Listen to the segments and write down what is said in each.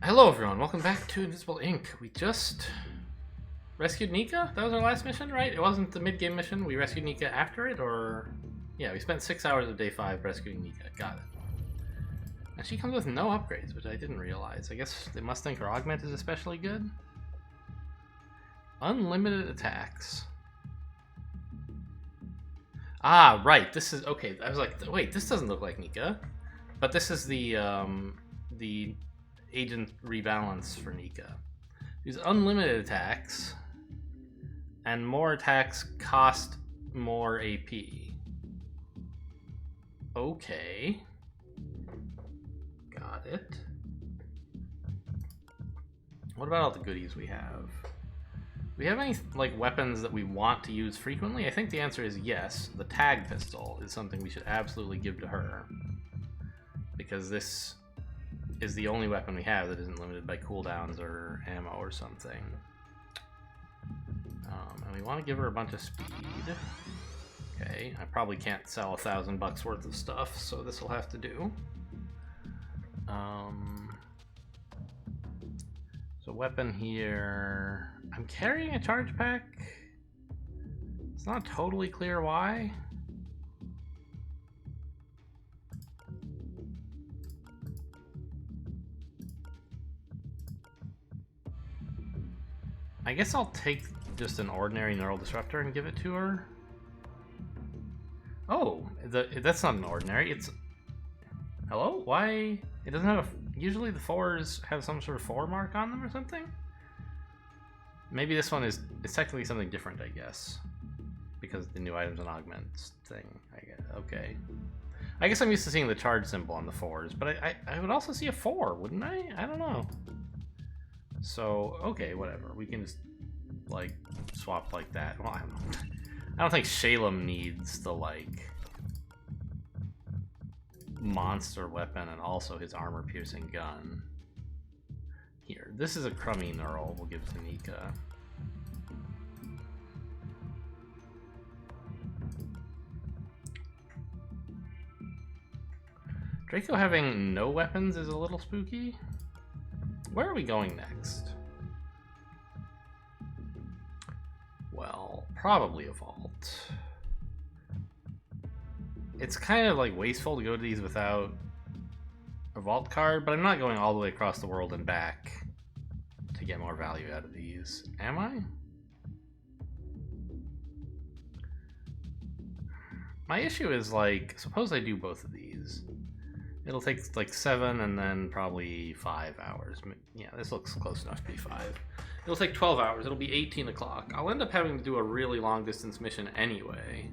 Hello everyone, welcome back to Invisible Ink. We just rescued Nika? That was our last mission, right? It wasn't the mid-game mission, we rescued Nika after it, or... Yeah, we spent 6 hours of day 5 rescuing Nika, got it. And she comes with no upgrades, which I didn't realize. I guess they must think her augment is especially good? Unlimited attacks. Ah, right, this is... Okay, I was like, wait, this doesn't look like Nika. But this is the agent rebalance for Nika. These unlimited attacks, and more attacks cost more AP. Okay. Got it. What about all the goodies we have? Do we have any like weapons that we want to use frequently? I think the answer is yes. The tag pistol is something we should absolutely give to her, because this is the only weapon we have that isn't limited by cooldowns or ammo or something. And we want to give her a bunch of speed. Okay, I probably can't sell $1,000 worth of stuff, so this will have to do. So weapon here. I'm carrying a charge pack. It's not totally clear why. I guess I'll take just an ordinary neural disruptor and give it to her. Oh, that's not an ordinary. It's... Hello? Why? It doesn't have a... Usually the 4s have some sort of 4 mark on them or something? Maybe this one is... It's technically something different, I guess. Because the new items and augments thing, I guess. Okay. I guess I'm used to seeing the charge symbol on the 4s, but I would also see a 4, wouldn't I? I don't know. So, okay, whatever. We can just, like, swap like that. Well, I don't think Shalem needs the, like, monster weapon and also his armor-piercing gun. Here, this is a crummy neural we'll give to Nika. Draco having no weapons is a little spooky. Where are we going next? Well, probably a vault. It's kind of like wasteful to go to these without a vault card, but I'm not going all the way across the world and back to get more value out of these. Am I? My issue is, like, suppose I do both of these. It'll take like 7 and then probably 5 hours. Yeah, this looks close enough to be 5. It'll take 12 hours. It'll be 18 o'clock. I'll end up having to do a really long distance mission anyway,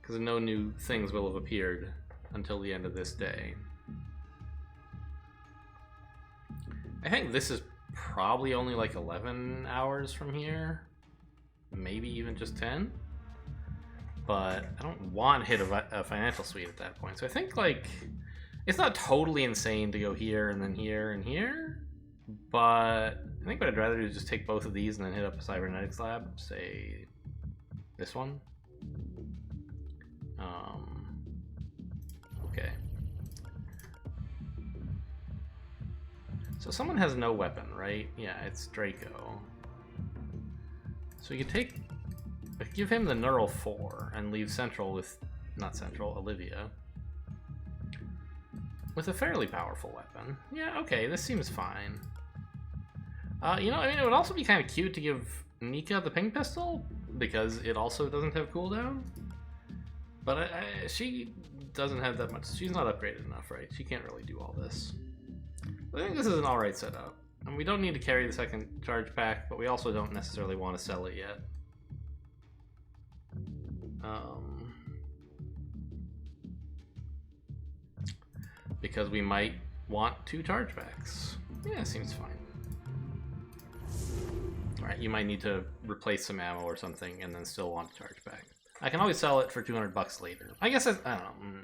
because no new things will have appeared until the end of this day. I think this is probably only like 11 hours from here. Maybe even just 10. But I don't want to hit a financial suite at that point. So I think, like, it's not totally insane to go here and then here and here, but I think what I'd rather do is just take both of these and then hit up a cybernetics lab, say this one. Okay. So someone has no weapon, right? Yeah, it's Draco. So you could give him the Neural 4 and leave Central with, not Central, Olivia with a fairly powerful weapon. Yeah, okay, this seems fine. You know, I mean, it would also be kind of cute to give Nika the ping pistol, because it also doesn't have cooldown. But she doesn't have that much. She's not upgraded enough, right? She can't really do all this. I think this is an alright setup. And we don't need to carry the second charge pack, but we also don't necessarily want to sell it yet. Because we might want 2 charge packs. Yeah, seems fine. Alright, you might need to replace some ammo or something and then still want a charge pack. I can always sell it for $200 later. I guess I don't know.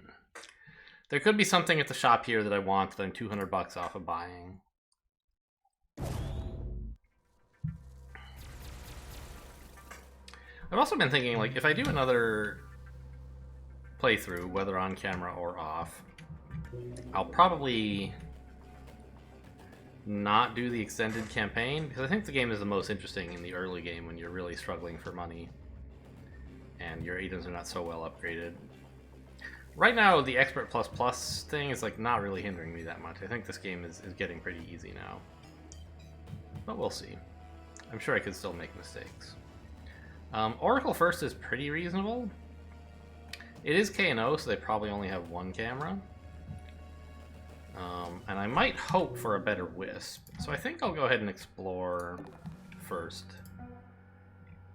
There could be something at the shop here that I want that I'm $200 off of buying. I've also been thinking, like, if I do another playthrough, whether on camera or off, I'll probably not do the extended campaign, because I think the game is the most interesting in the early game when you're really struggling for money and your items are not so well upgraded. Right now, the Expert Plus Plus thing is like not really hindering me that much. I think this game is getting pretty easy now. But we'll see. I'm sure I could still make mistakes. Oracle First is pretty reasonable. It is K&O, so they probably only have one camera. And I might hope for a better Wisp. So I think I'll go ahead and explore first.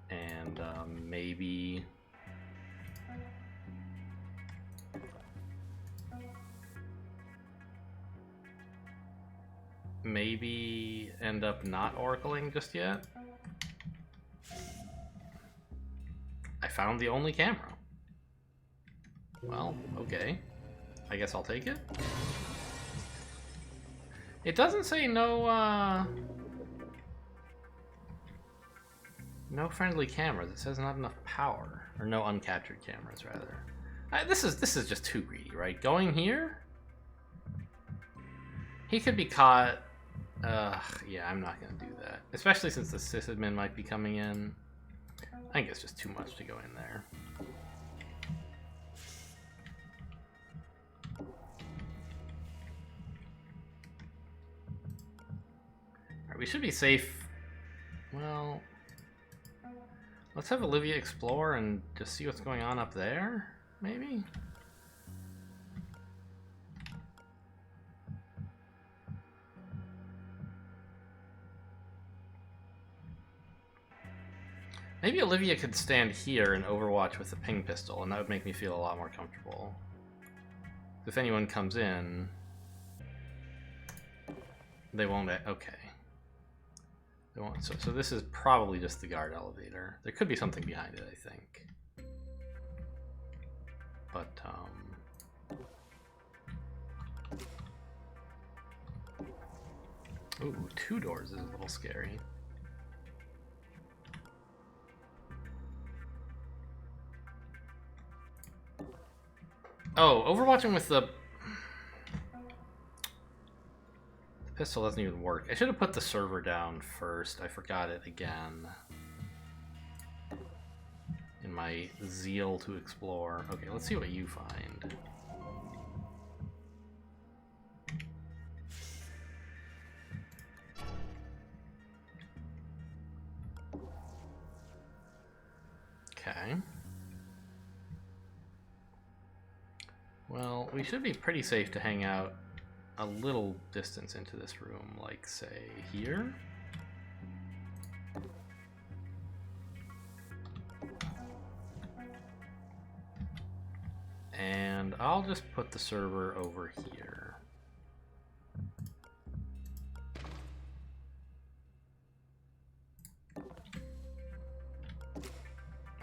And maybe... maybe end up not oracling just yet. I found the only camera. Well, okay. I guess I'll take it. It doesn't say no, no friendly cameras. It says not enough power. Or no uncaptured cameras, rather. This is just too greedy, right? Going here? He could be caught. Yeah, I'm not gonna do that. Especially since the sysadmin might be coming in. I think it's just too much to go in there. Alright, we should be safe. Well, let's have Olivia explore and just see what's going on up there, maybe? Maybe Olivia could stand here and overwatch with the ping pistol, and that would make me feel a lot more comfortable. If anyone comes in, they won't. Okay. They won't. So this is probably just the guard elevator. There could be something behind it, I think. But ooh, 2 doors is a little scary. Oh, overwatching with the pistol doesn't even work. I should have put the server down first. I forgot it again. In my zeal to explore. Okay, let's see what you find. Okay. Well, we should be pretty safe to hang out a little distance into this room, like, say, here. And I'll just put the server over here. I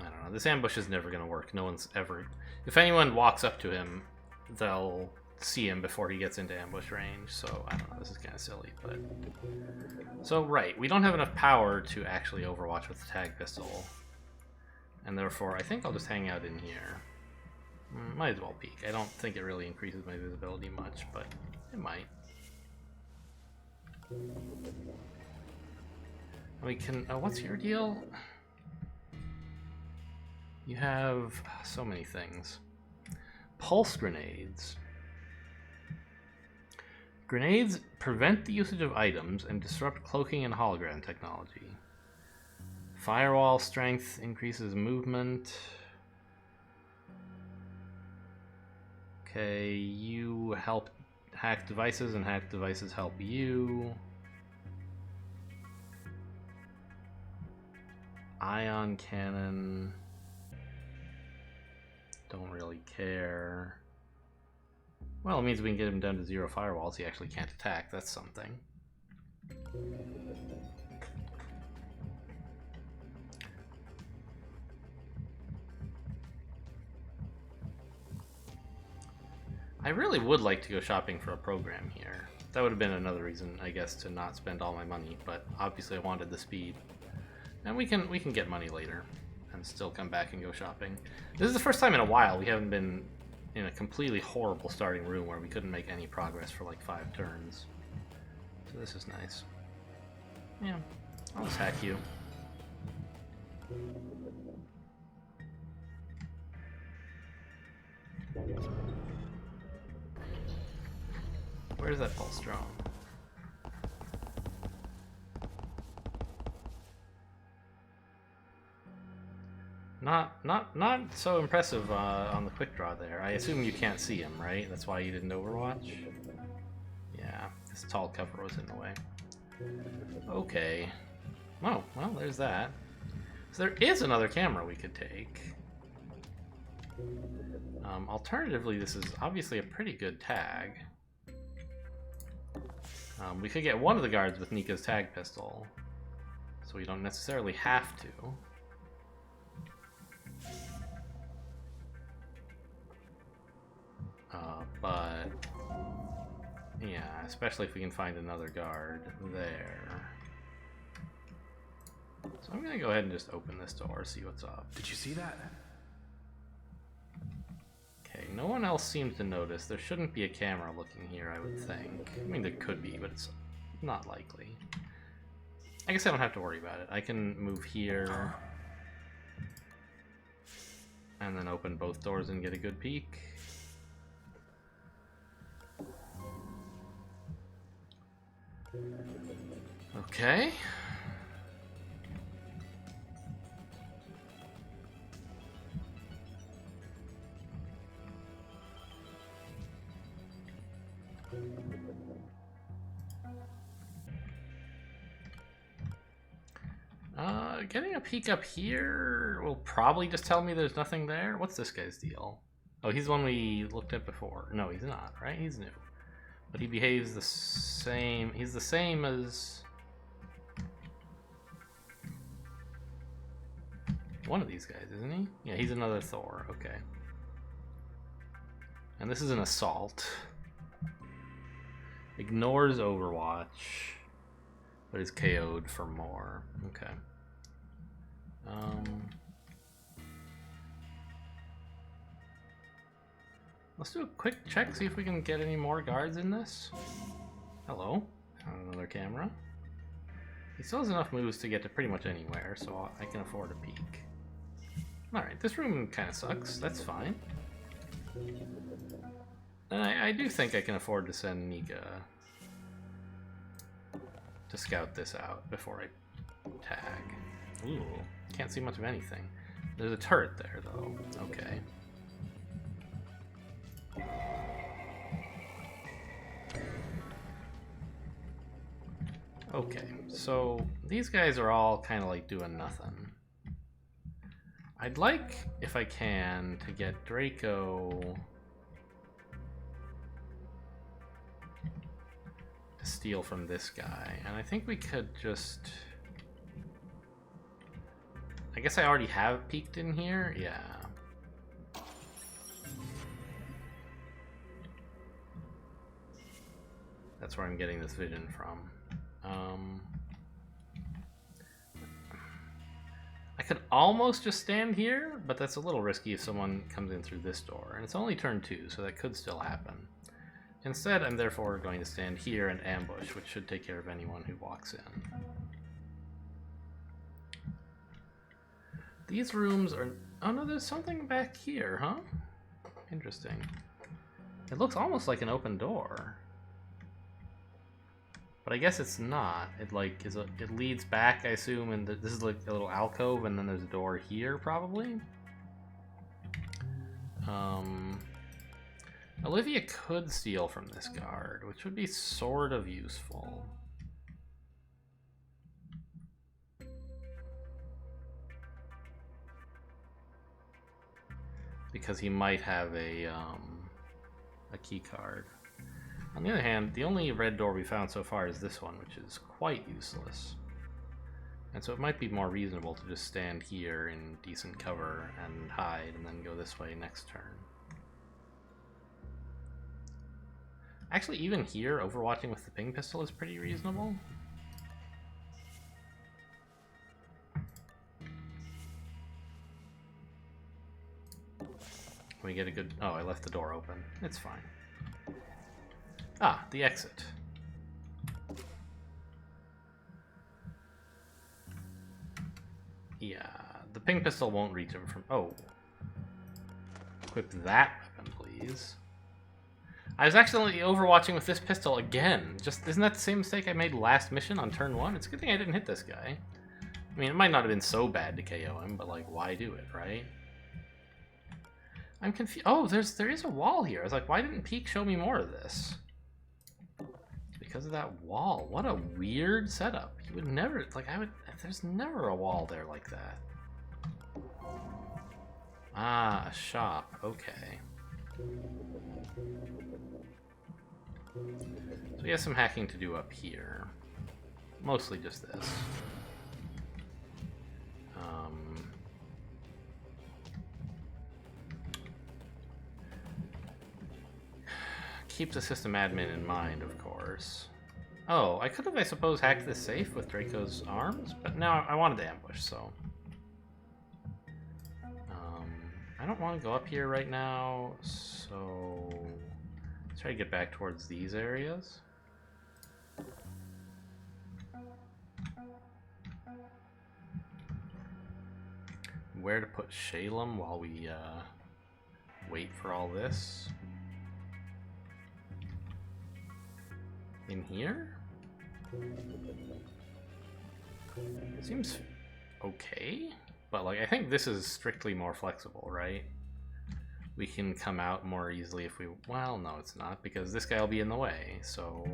don't know, this ambush is never going to work. No one's ever... If anyone walks up to him, they'll see him before he gets into ambush range, so I don't know, this is kind of silly, but... So, right, we don't have enough power to actually overwatch with the tag pistol, and therefore I think I'll just hang out in here. Might as well peek. I don't think it really increases my visibility much, but it might. We can... what's your deal? You have so many things. Pulse grenades. Grenades prevent the usage of items and disrupt cloaking and hologram technology. Firewall strength increases movement. Okay, you help hack devices and hack devices help you. Ion cannon. Don't really care. Well, it means we can get him down to 0 firewalls. He actually can't attack. That's something. I really would like to go shopping for a program here. That would have been another reason, I guess, to not spend all my money, but obviously I wanted the speed. And we can get money later and still come back and go shopping. This is the first time in a while we haven't been in a completely horrible starting room where we couldn't make any progress for like 5 turns. So this is nice. Yeah, I'll just hack you. Where's that pulse drone? Not so impressive on the quick draw there. I assume you can't see him, right? That's why you didn't Overwatch? Yeah, this tall cover was in the way. Okay. Oh, well, there's that. So there is another camera we could take. Alternatively, this is obviously a pretty good tag. We could get one of the guards with Nika's tag pistol, so we don't necessarily have to. But yeah, especially if we can find another guard there. So I'm gonna go ahead and just open this door, see what's up. Did you see that? Okay, no one else seems to notice. There shouldn't be a camera looking here, I would think. I mean, there could be, but it's not likely. I guess I don't have to worry about it. I can move here and then open both doors and get a good peek. Okay. Getting a peek up here will probably just tell me there's nothing there. What's this guy's deal? Oh, he's the one we looked at before. No, he's not, right? He's new. But he behaves the same. He's the same as one of these guys, isn't he? Yeah, he's another Thor. Okay. And this is an assault. Ignores Overwatch, but is KO'd for more. Okay. Let's do a quick check, see if we can get any more guards in this. Hello. Another camera. He still has enough moves to get to pretty much anywhere, so I can afford a peek. Alright, this room kind of sucks. That's fine. And I do think I can afford to send Nika to scout this out before I tag. Ooh, can't see much of anything. There's a turret there, though. Okay. Okay, so these guys are all kind of like doing nothing. I'd like, if I can, to get Draco to steal from this guy, and I think we could just... I guess I already have peeked in here? Yeah. That's where I'm getting this vision from. I could almost just stand here, but that's a little risky if someone comes in through this door. And it's only turn 2, so that could still happen. Instead, I'm therefore going to stand here and ambush, which should take care of anyone who walks in. These rooms are... Oh no, there's something back here, huh? Interesting. It looks almost like an open door. But I guess it's not. It like it leads back, I assume, and this is like a little alcove, and then there's a door here, probably. Olivia could steal from this guard, which would be sort of useful. Because he might have a key card. On the other hand, the only red door we found so far is this one, which is quite useless. And so it might be more reasonable to just stand here in decent cover and hide, and then go this way next turn. Actually, even here, overwatching with the ping pistol is pretty reasonable. we get a good... Oh, I left the door open. It's fine. Ah, the exit. Yeah, the ping pistol won't reach him from... Oh. Equip that weapon, please. I was accidentally overwatching with this pistol again. Just, isn't that the same mistake I made last mission on turn 1? It's a good thing I didn't hit this guy. I mean, it might not have been so bad to KO him, but like, why do it, right? I'm confused. Oh, there is a wall here. I was like, why didn't Peak show me more of this? It's because of that wall. What a weird setup. You would never, like, there's never a wall there like that. Ah, a shop. Okay. So we have some hacking to do up here. Mostly just this. Keep the system admin in mind, of course. Oh, I could have, I suppose, hacked this safe with Draco's arms, but now I wanted to ambush, so... I don't want to go up here right now, so... Let's try to get back towards these areas. Where to put Shalem while we wait for all this? In here? It seems okay, but like I think this is strictly more flexible, right? We can come out more easily if we... Well, no, it's not, because this guy will be in the way, so...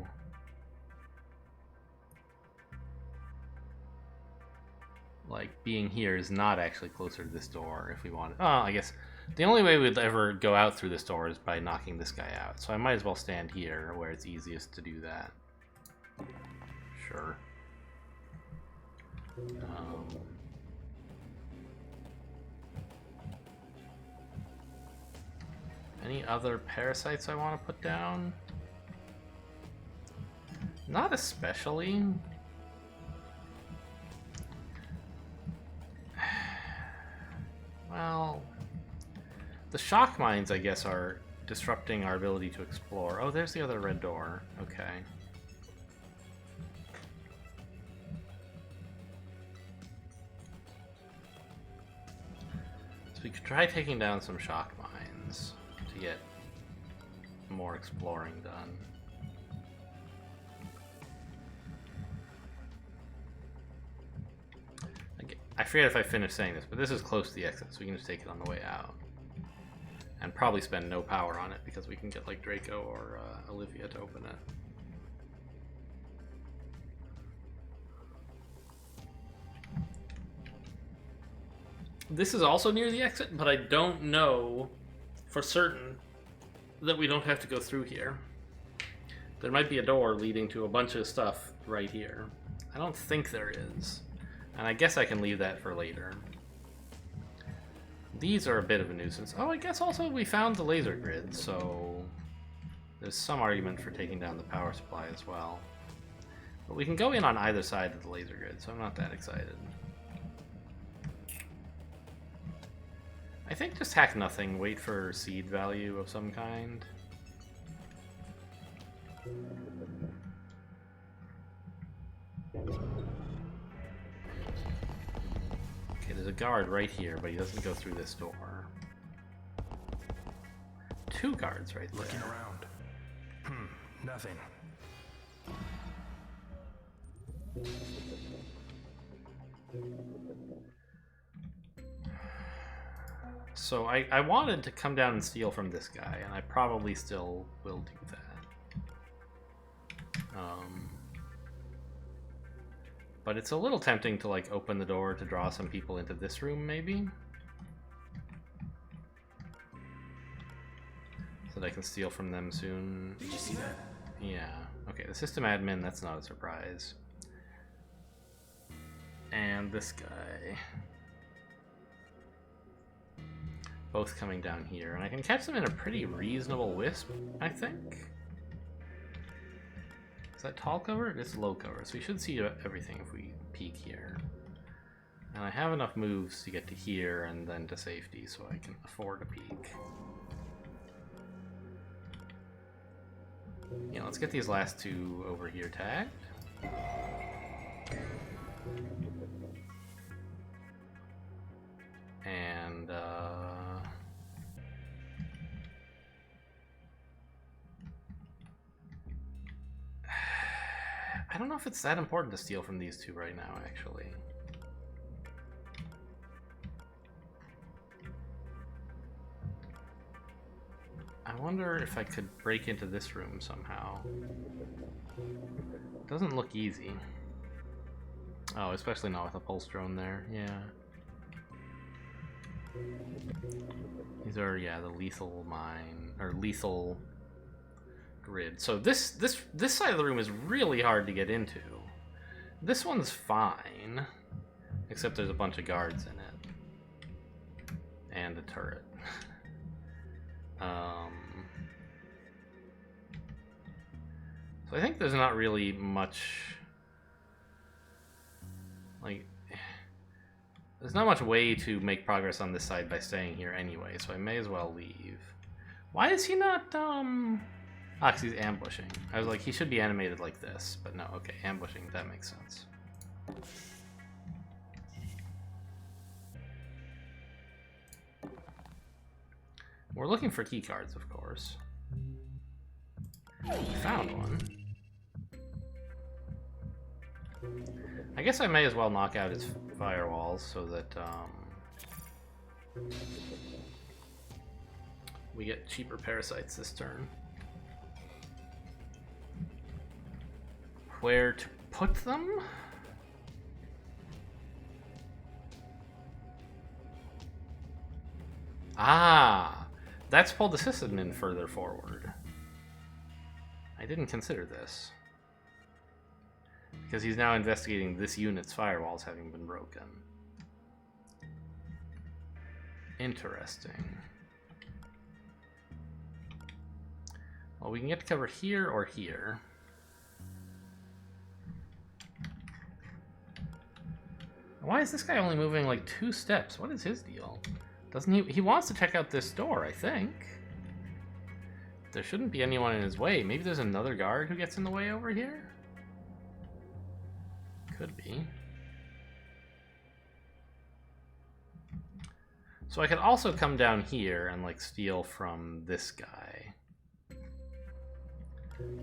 Like, being here is not actually closer to this door if we wanted... Oh, I guess the only way we'd ever go out through this door is by knocking this guy out, so I might as well stand here where it's easiest to do that. Sure. Any other parasites I want to put down? Not especially. Well, the shock mines, I guess, are disrupting our ability to explore. Oh, there's the other red door. Okay. So we could try taking down some shock mines to get more exploring done. I forget if I finished saying this, but this is close to the exit, so we can just take it on the way out. And probably spend no power on it, because we can get like Draco or Olivia to open it. This is also near the exit, but I don't know for certain that we don't have to go through here. There might be a door leading to a bunch of stuff right here. I don't think there is. And I guess I can leave that for later. These are a bit of a nuisance. Oh, I guess also we found the laser grid, so there's some argument for taking down the power supply as well. But we can go in on either side of the laser grid, so I'm not that excited. I think just hack nothing, wait for seed value of some kind. Okay, there's a guard right here, but he doesn't go through this door. Two guards right there. Looking around. Nothing. So I wanted to come down and steal from this guy, and I probably still will do that. But it's a little tempting to like open the door to draw some people into this room, maybe? So that I can steal from them soon. Did you see that? Yeah. Okay, the system admin, that's not a surprise. And this guy. Both coming down here, and I can catch them in a pretty reasonable wisp, I think. Is that tall cover? It's low cover, so we should see everything if we peek here. And I have enough moves to get to here and then to safety, so I can afford a peek. Yeah, let's get these last two over here tagged. And, I don't know if it's that important to steal from these two right now, actually. I wonder if I could break into this room somehow. Doesn't look easy. Oh, especially not with a pulse drone there, yeah. These are, yeah, the lethal mine, or lethal grid. So this side of the room is really hard to get into. This one's fine, except there's a bunch of guards in it. And a turret. So I think there's not really much, like, there's not much way to make progress on this side by staying here anyway, so I may as well leave. Why is he not, ah, 'cause he's ambushing. I was like, he should be animated like this, but no, okay, ambushing, that makes sense. We're looking for key cards, of course. We found one. I guess I may as well knock out his firewalls so that we get cheaper parasites this turn. Where to put them? Ah, that's pulled the sysadmin further forward. I didn't consider this. Because he's now investigating this unit's firewalls having been broken. Interesting. Well, we can get to cover here or here. Why is this guy only moving like 2 steps? What is his deal? Doesn't he? He wants to check out this door, I think. There shouldn't be anyone in his way. Maybe there's another guard who gets in the way over here? Could be. So I could also come down here and like steal from this guy.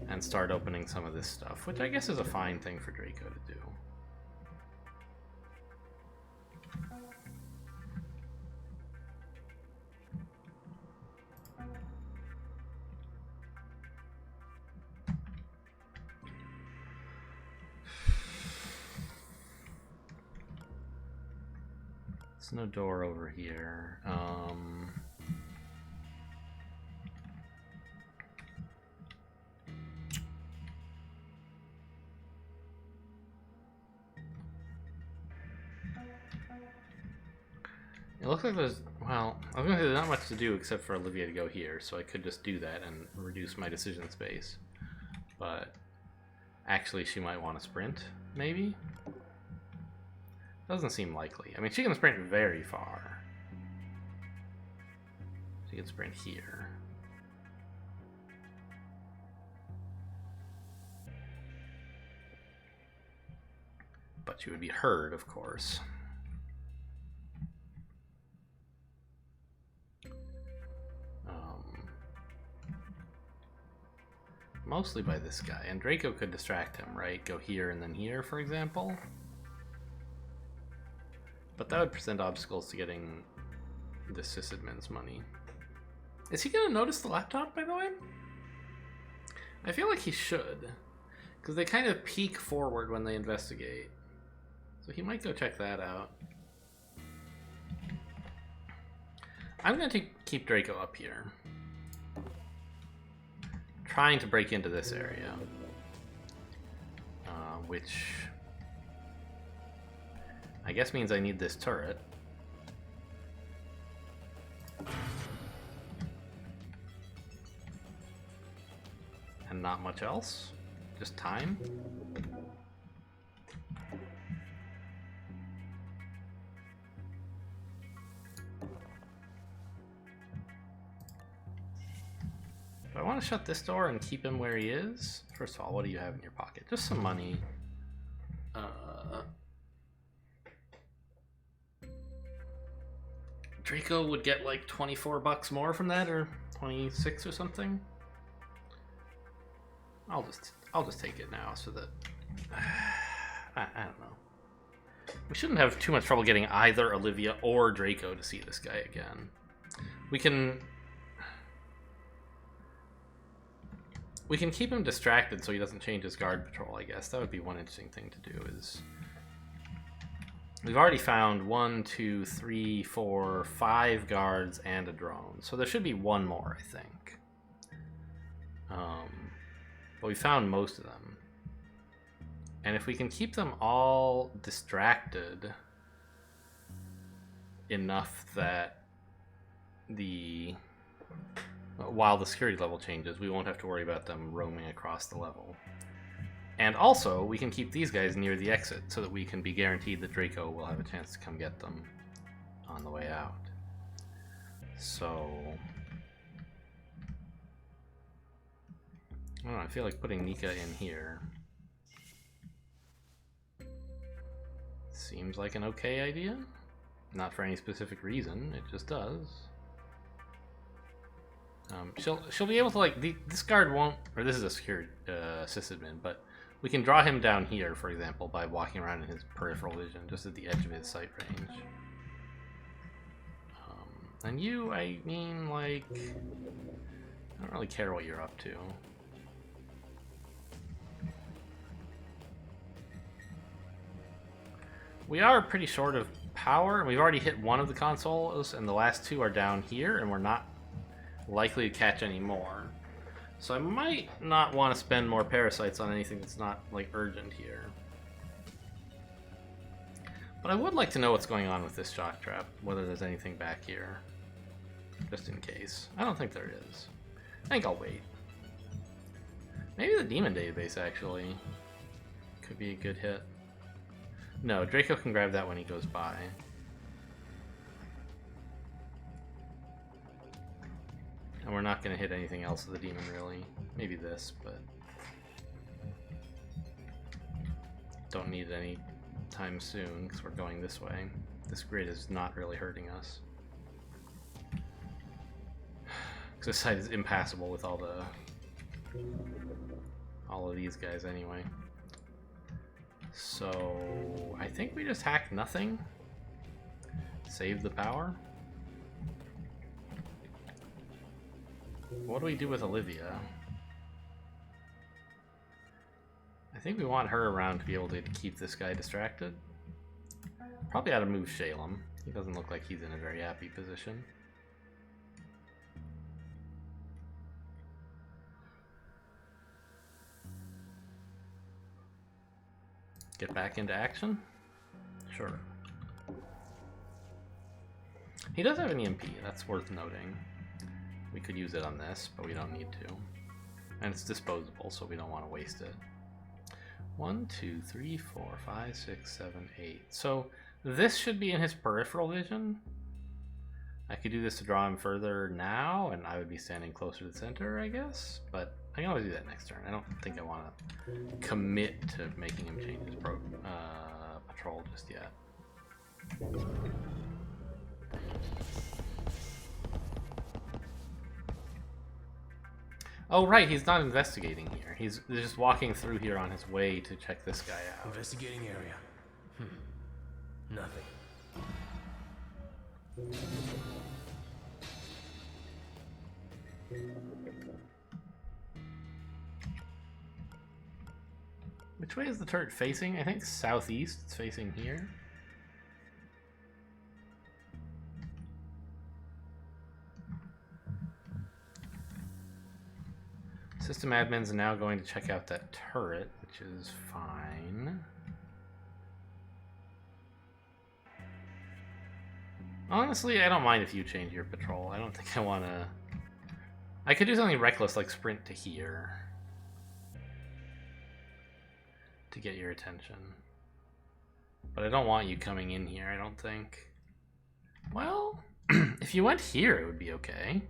And start opening some of this stuff, which I guess is a fine thing for Draco to do. There's no door over here. It looks like there's, well, I was gonna say there's not much to do except for Olivia to go here, so I could just do that and reduce my decision space. But actually she might want to sprint, maybe? Doesn't seem likely. I mean, she can sprint very far. She can sprint here. But she would be heard, of course. Mostly by this guy. And Draco could distract him, right? Go here and then here, for example. But that would present obstacles to getting the sysadmin's money. Is he gonna notice the laptop, by the way? I feel like he should. Because they kind of peek forward when they investigate. So he might go check that out. I'm gonna keep Draco up here. Trying to break into this area. Which I guess means I need this turret. And not much else. Just time. If I want to to shut this door and keep him where he is? First of all, what do you have in your pocket? Just some money. Draco would get like 24 bucks more from that, or 26 or something. I'll just take it now so that I don't know. We shouldn't have too much trouble getting either Olivia or Draco to see this guy again. We can keep him distracted so he doesn't change his guard patrol, I guess. That would be one interesting thing to do. Is we've already found 1, 2, 3, 4, 5 guards and a drone. So there should be one more, I think. But we found most of them. And if we can keep them all distracted enough that while the security level changes, we won't have to worry about them roaming across the level. And also, we can keep these guys near the exit so that we can be guaranteed that Draco will have a chance to come get them on the way out. So I don't know, I feel like putting Nika in here seems like an okay idea. Not for any specific reason, it just does. She'll be able to, like, this guard won't, or this is a secure sysadmin, but we can draw him down here, for example, by walking around in his peripheral vision, just at the edge of his sight range. And you, I mean, like, I don't really care what you're up to. We are pretty short of power, and we've already hit one of the consoles, and the last two are down here, and we're not likely to catch any more. So I might not want to spend more parasites on anything that's not, like, urgent here. But I would like to know what's going on with this shock trap, whether there's anything back here, just in case. I don't think there is. I think I'll wait. Maybe the demon database, actually, could be a good hit. No, Draco can grab that when he goes by. And we're not going to hit anything else with the demon, really. Maybe this, but don't need it any time soon because we're going this way. This grid is not really hurting us. Because this side is impassable with all of these guys anyway. So I think we just hack nothing. Save the power. What do we do with Olivia? I think we want her around to be able to keep this guy distracted. Probably ought to move Shalem. He doesn't look like he's in a very happy position. Get back into action? Sure. He does have an EMP, that's worth noting. We could use it on this, but we don't need to. And it's disposable, so we don't want to waste it. 1, 2, 3, 4, 5, 6, 7, 8. So this should be in his peripheral vision. I could do this to draw him further now, and I would be standing closer to the center, I guess. But I can always do that next turn. I don't think I want to commit to making him change his patrol just yet. Oh, right, he's not investigating here. He's just walking through here on his way to check this guy out. Investigating area. Nothing. Which way is the turret facing? I think southeast. It's facing here. System admins are now going to check out that turret, which is fine. Honestly, I don't mind if you change your patrol. I don't think I want to... I could do something reckless like sprint to here to get your attention. But I don't want you coming in here, I don't think. Well, if you went here, it would be okay.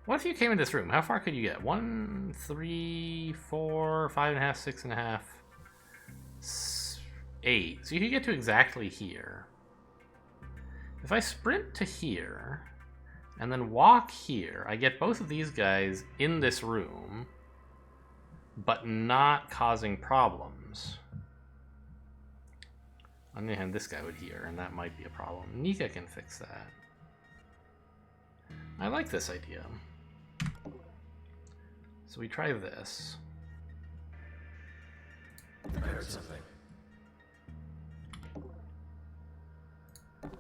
What if you came in this room? How far could you get? 1, 3, 4, 5.5, 6.5, 8. So you could get to exactly here. If I sprint to here and then walk here, I get both of these guys in this room, but not causing problems. On the other hand, this guy would hear, and that might be a problem. Nika can fix that. I like this idea. So we try this. I heard something.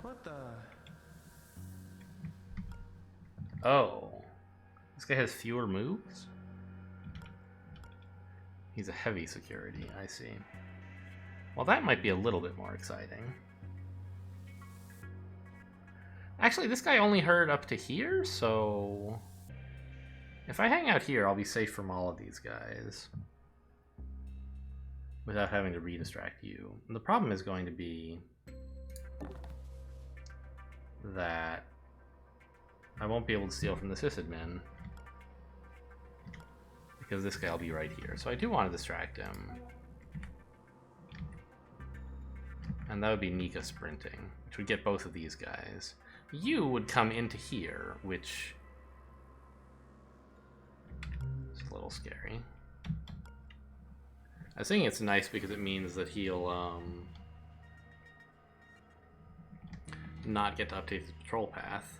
What the? Oh. This guy has fewer moves? He's a heavy security, I see. Well, that might be a little bit more exciting. Actually, this guy only heard up to here, so... if I hang out here, I'll be safe from all of these guys. Without having to re-distract you. And the problem is going to be... that... I won't be able to steal from the sysadmin. Because this guy will be right here. So I do want to distract him. And that would be Nika sprinting, which would get both of these guys. You would come into here, which is a little scary. I think it's nice because it means that he'll not get to update his patrol path.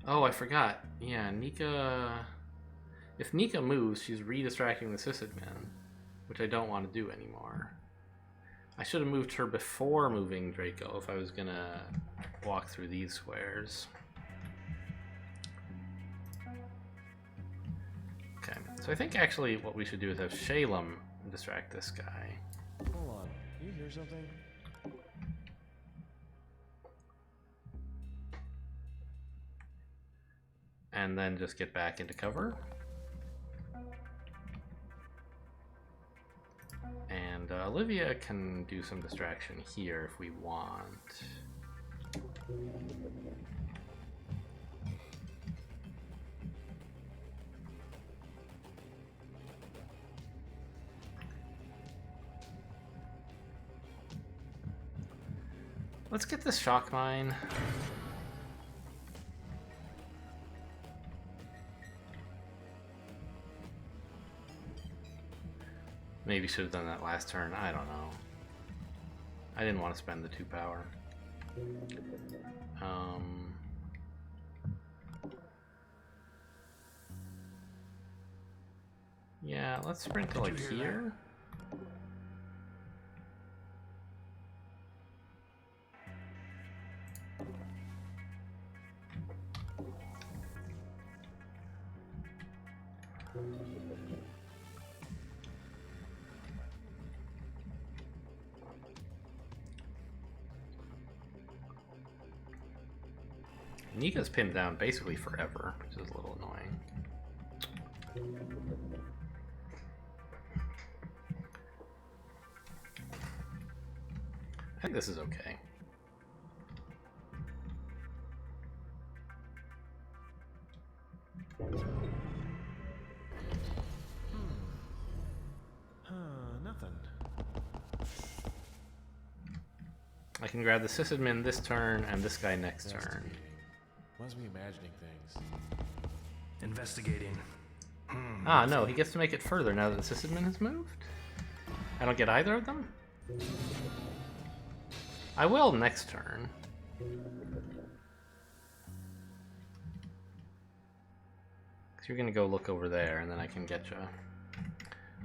Oh, I forgot. Yeah, Nika... if Nika moves, she's re-distracting the sysadmin, which I don't want to do anymore. I should have moved her before moving Draco if I was gonna walk through these squares. Okay, so I think actually what we should do is have Shalem distract this guy. Hold on. You hear something? And then just get back into cover. And Olivia can do some distraction here if we want. Let's get this shock mine. Maybe should have done that last turn. I don't know. I didn't want to spend the 2 power. Yeah, let's sprint to like here. Nika's pinned down basically forever, which is a little annoying. I think this is okay. Nothing. I can grab the sysadmin this turn and this guy next turn. Must be imagining things. Investigating. Ah, no, he gets to make it further now that the sysadmin has moved? I don't get either of them? I will next turn. Because you're going to go look over there, and then I can get you.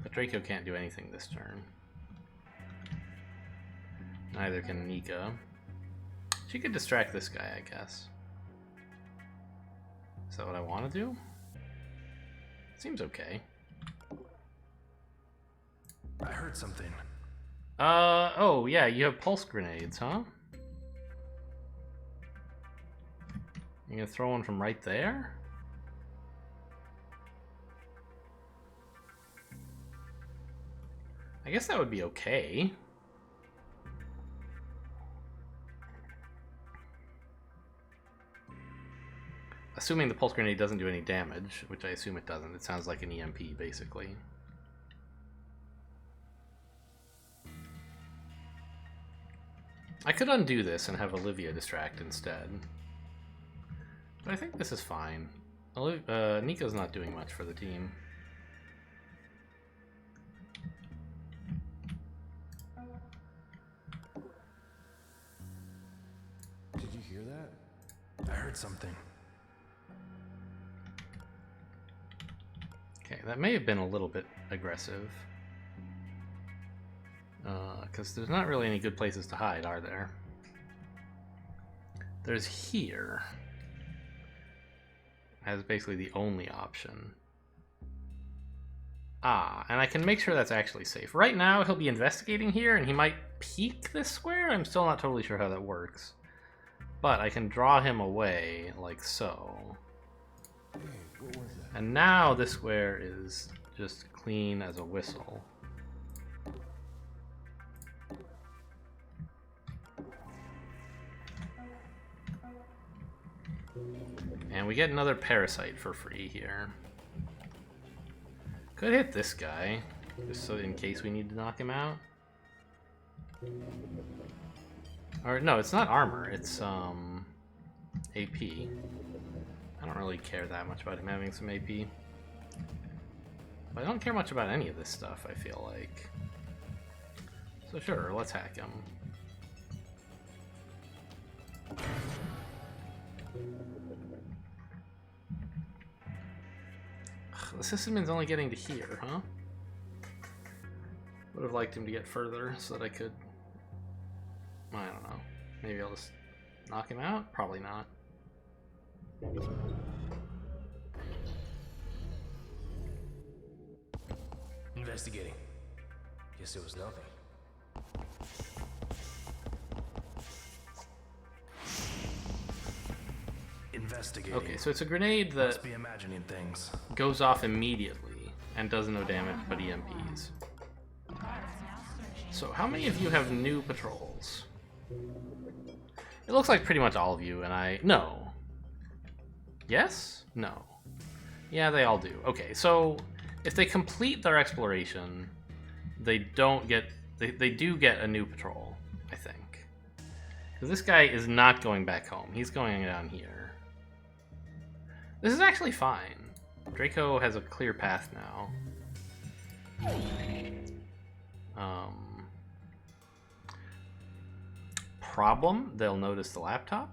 But Draco can't do anything this turn. Neither can Nika. She could distract this guy, I guess. Is that what I want to do? Seems okay. I heard something. Oh, yeah, you have pulse grenades, huh? You're gonna throw one from right there? I guess that would be okay. Assuming the pulse grenade doesn't do any damage, which I assume it doesn't. It sounds like an EMP, basically. I could undo this and have Olivia distract instead. But I think this is fine. Nico's not doing much for the team. Did you hear that? I heard something. Okay, that may have been a little bit aggressive. Because there's not really any good places to hide, are there? There's here. As basically the only option. Ah, and I can make sure that's actually safe. Right now, he'll be investigating here, and he might peek this square. I'm still not totally sure how that works. But I can draw him away, like so. Hey, what was that? And now this square is just clean as a whistle. And we get another parasite for free here. Could hit this guy, just so in case we need to knock him out. Or no, it's not armor, it's AP. I don't really care that much about him having some AP. But I don't care much about any of this stuff, I feel like. So sure, let's hack him. The sysadmin's only getting to here, huh? Would have liked him to get further so that I could... I don't know. Maybe I'll just knock him out? Probably not. Investigating. Guess it was nothing. Investigating. Okay, so it's a grenade that Must be imagining things. goes off immediately and does no damage but EMPs. So how many of you have new patrols? It looks like pretty much all of you, and I... No. Yes? No. Yeah, they all do. Okay, so if they complete their exploration, they don't get... They do get a new patrol, I think. Because this guy is not going back home. He's going down here. This is actually fine. Draco has a clear path now. Problem, they'll notice the laptop.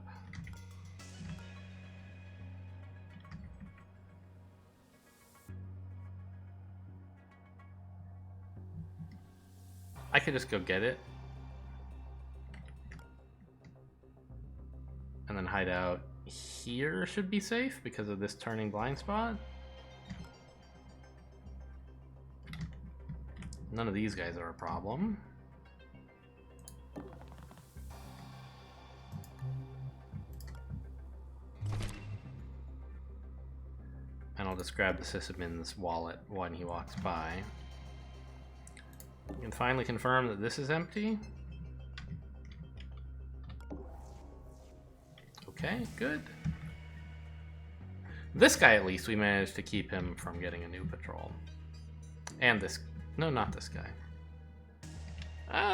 I could just go get it. And then hide out here should be safe because of this turning blind spot. None of these guys are a problem. And I'll just grab the sysadmin's wallet when he walks by. We can finally confirm that this is empty. Okay, good. This guy, at least, we managed to keep him from getting a new patrol. And this... No, not this guy.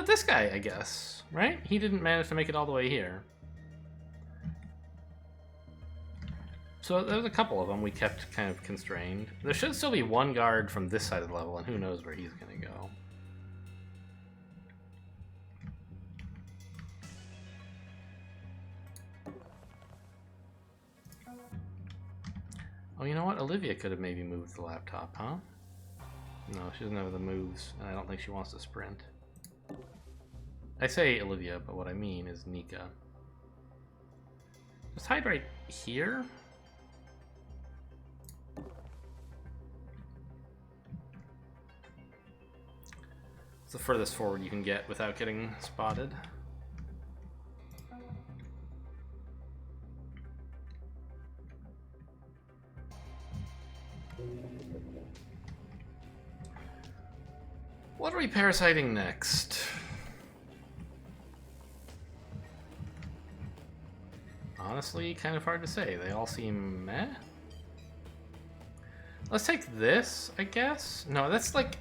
This guy, I guess. Right? He didn't manage to make it all the way here. So there was a couple of them we kept kind of constrained. There should still be one guard from this side of the level, and who knows where he's going to go. Oh, you know what? Olivia could have maybe moved the laptop, huh? No, she doesn't have the moves, and I don't think she wants to sprint. I say Olivia, but what I mean is Nika. Just hide right here. It's the furthest forward you can get without getting spotted. What are we parasiting next? honestly kind of hard to say. They all seem meh. Let's take this, I guess. No, that's like...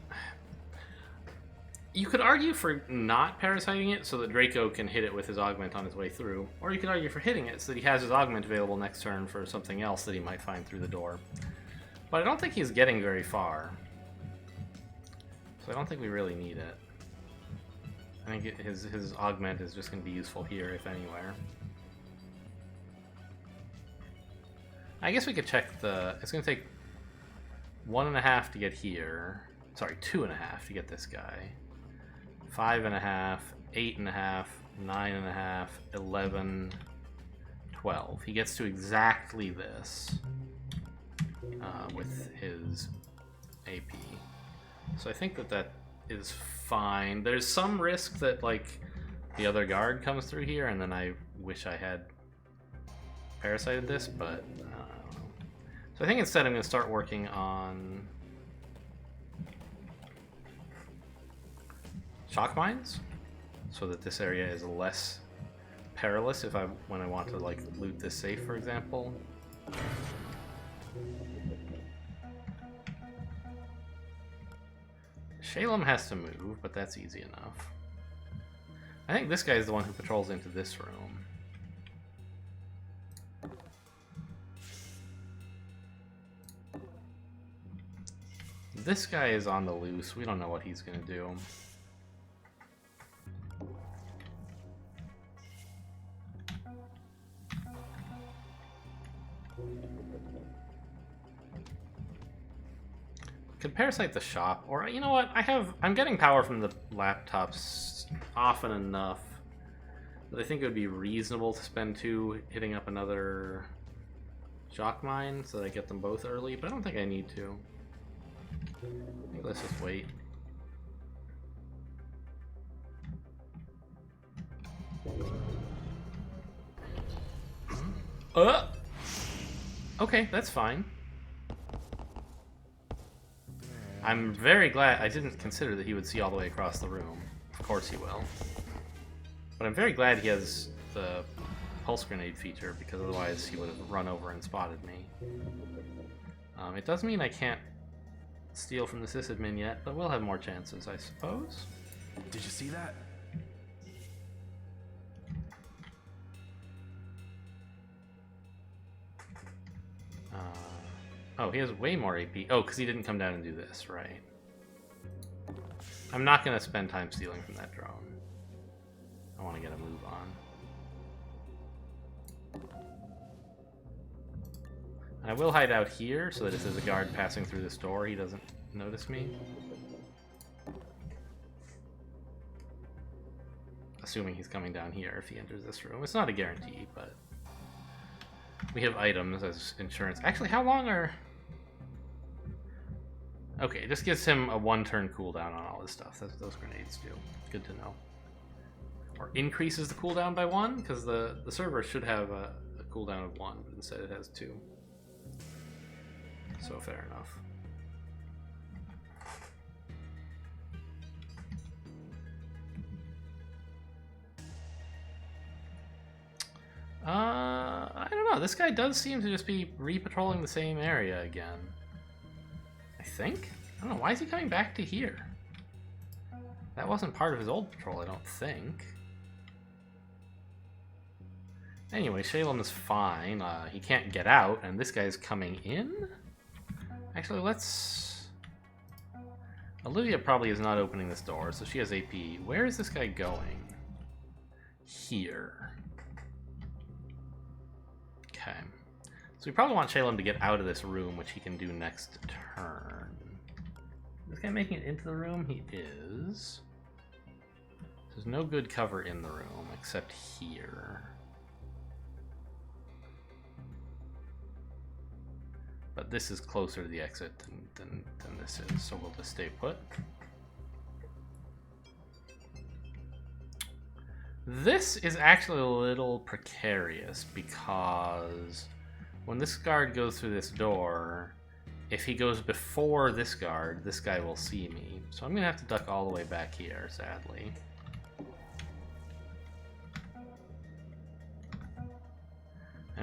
You could argue for not parasiting it so that Draco can hit it with his augment on his way through. Or you could argue for hitting it so that he has his augment available next turn for something else that he might find through the door. But I don't think he's getting very far. So I don't think we really need it. I think his augment is just going to be useful here, if anywhere. I guess we could check the... It's going to take 1.5 to get here. Sorry, 2.5 to get this guy. 5.5, 8.5, 9.5, 11, 12. He gets to exactly this with his AP. So I think that is fine. There's some risk that like the other guard comes through here, and then I wish I had parasited this, but I don't know. So I think instead I'm going to start working on shock mines, so that this area is less perilous when I want to like loot this safe, for example. Shalem has to move, but that's easy enough. I think this guy is the one who patrols into this room. This guy is on the loose. We don't know what he's going to do. Could parasite the shop, or you know what? I'm getting power from the laptops often enough that I think it would be reasonable to spend 2 hitting up another shock mine so that I get them both early, but I don't think I need to. I think let's just wait. Okay, that's fine. I'm very glad. I didn't consider that he would see all the way across the room. Of course he will. But I'm very glad he has the pulse grenade feature, because otherwise he would have run over and spotted me. It does mean I can't steal from the sysadmin yet, but we'll have more chances, I suppose. Did you see that? Oh, he has way more AP. Oh, because he didn't come down and do this, right. I'm not going to spend time stealing from that drone. I want to get a move on. And I will hide out here so that if there's a guard passing through this door, he doesn't notice me. Assuming he's coming down here if he enters this room. It's not a guarantee, but we have items as insurance. Actually, how long are... Okay, it just gives him a 1-turn cooldown on all his stuff. That's what those grenades do. Good to know. Or increases the cooldown by 1, because the server should have a cooldown of 1, but instead it has 2. So fair enough. I don't know. This guy does seem to just be re-patrolling the same area again. I think? I don't know. Why is he coming back to here? That wasn't part of his old patrol, I don't think. Anyway, Shalem is fine. He can't get out, and this guy's coming in? Actually, let's... Olivia probably is not opening this door, so she has AP. Where is this guy going? Here. Okay. So we probably want Shalem to get out of this room, which he can do next turn. Is this guy making it into the room? He is. There's no good cover in the room, except here. But this is closer to the exit than this is, so we'll just stay put. This is actually a little precarious, because when this guard goes through this door, if he goes before this guard, this guy will see me. So I'm going to have to duck all the way back here, sadly.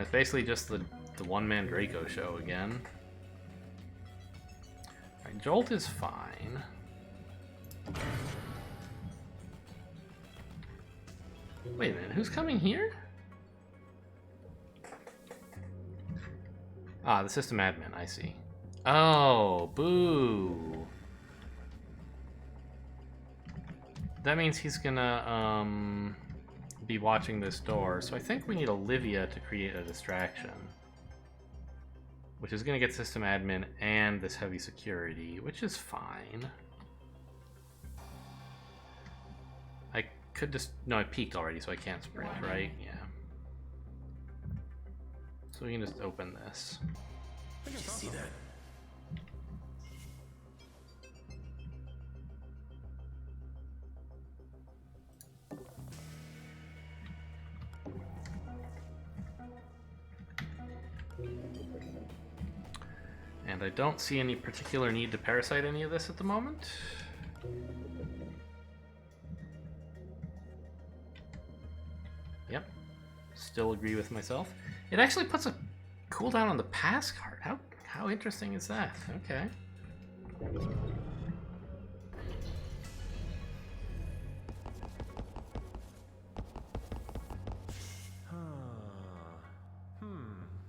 And it's basically just the one-man Draco show again. Alright, Jolt is fine. Wait a minute, who's coming here? Ah, the system admin, I see. Oh, boo. That means he's gonna, be watching this door. So I think we need Olivia to create a distraction. Which is gonna get system admin and this heavy security, which is fine. I could just... No, I peeked already, so I can't sprint, right? Yeah. So we can just open this. Did you see that? And I don't see any particular need to parasite any of this at the moment. Yep. Still agree with myself. It actually puts a cooldown on the pass card. How interesting is that? Okay.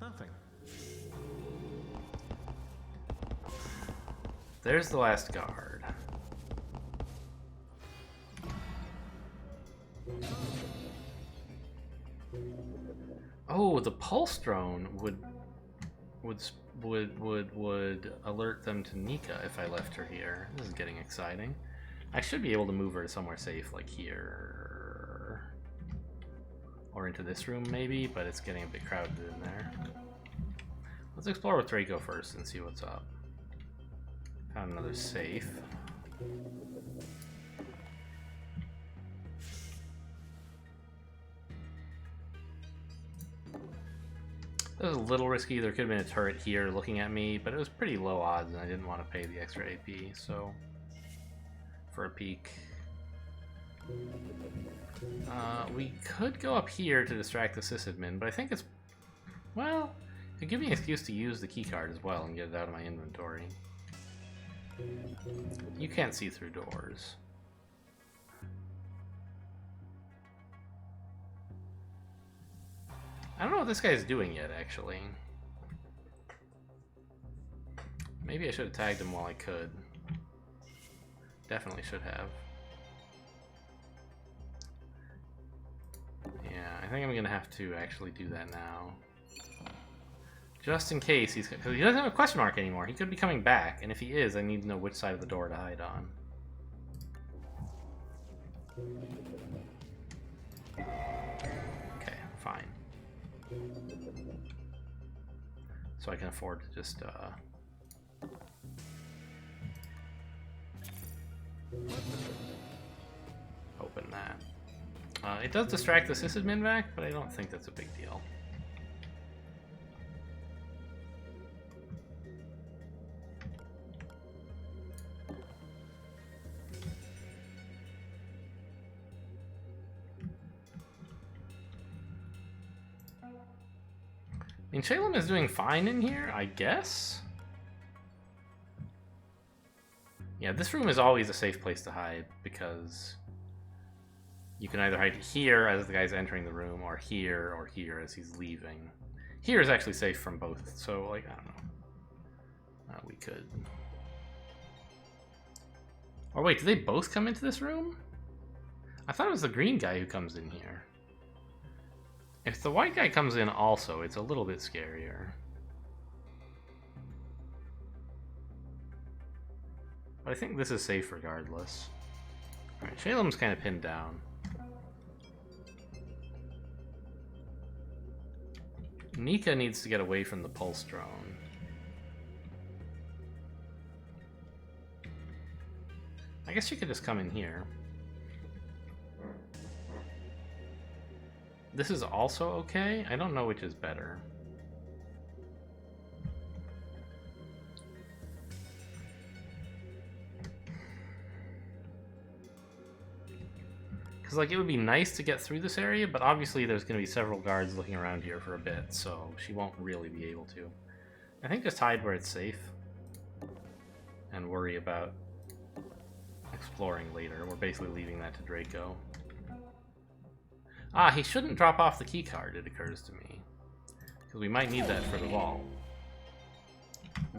Nothing. There's the last guard. Oh, the pulse drone would alert them to Nika if I left her here. This is getting exciting. I should be able to move her to somewhere safe, like here. Or into this room, maybe, but it's getting a bit crowded in there. Let's explore with Draco first and see what's up. Found another safe. That was a little risky. There could have been a turret here looking at me, but it was pretty low odds and I didn't want to pay the extra AP, so... For a peek. We could go up here to distract the sysadmin, but I think it's... Well, it'd give me an excuse to use the keycard as well and get it out of my inventory. You can't see through doors. I don't know what this guy's doing yet, actually. Maybe I should have tagged him while I could. Definitely should have. Yeah, I think I'm gonna have to actually do that now. Just in case he's... Because he doesn't have a question mark anymore. He could be coming back, and if he is, I need to know which side of the door to hide on. Okay, fine. So I can afford to just, open that. It does distract the sysadmin back, but I don't think that's a big deal. I mean, Shalem is doing fine in here, I guess? Yeah, this room is always a safe place to hide, because you can either hide here as the guy's entering the room, or here as he's leaving. Here is actually safe from both, so, like, I don't know. We could... Or wait, do they both come into this room? I thought it was the green guy who comes in here. If the white guy comes in also, it's a little bit scarier. But I think this is safe regardless. Alright, Shalem's kind of pinned down. Nika needs to get away from the pulse drone. I guess she could just come in here. This is also okay? I don't know which is better. Because, like, it would be nice to get through this area, but obviously there's going to be several guards looking around here for a bit, so she won't really be able to. I think just hide where it's safe and worry about exploring later. We're basically leaving that to Draco. Ah, he shouldn't drop off the key card, it occurs to me. Because we might need that for the vault.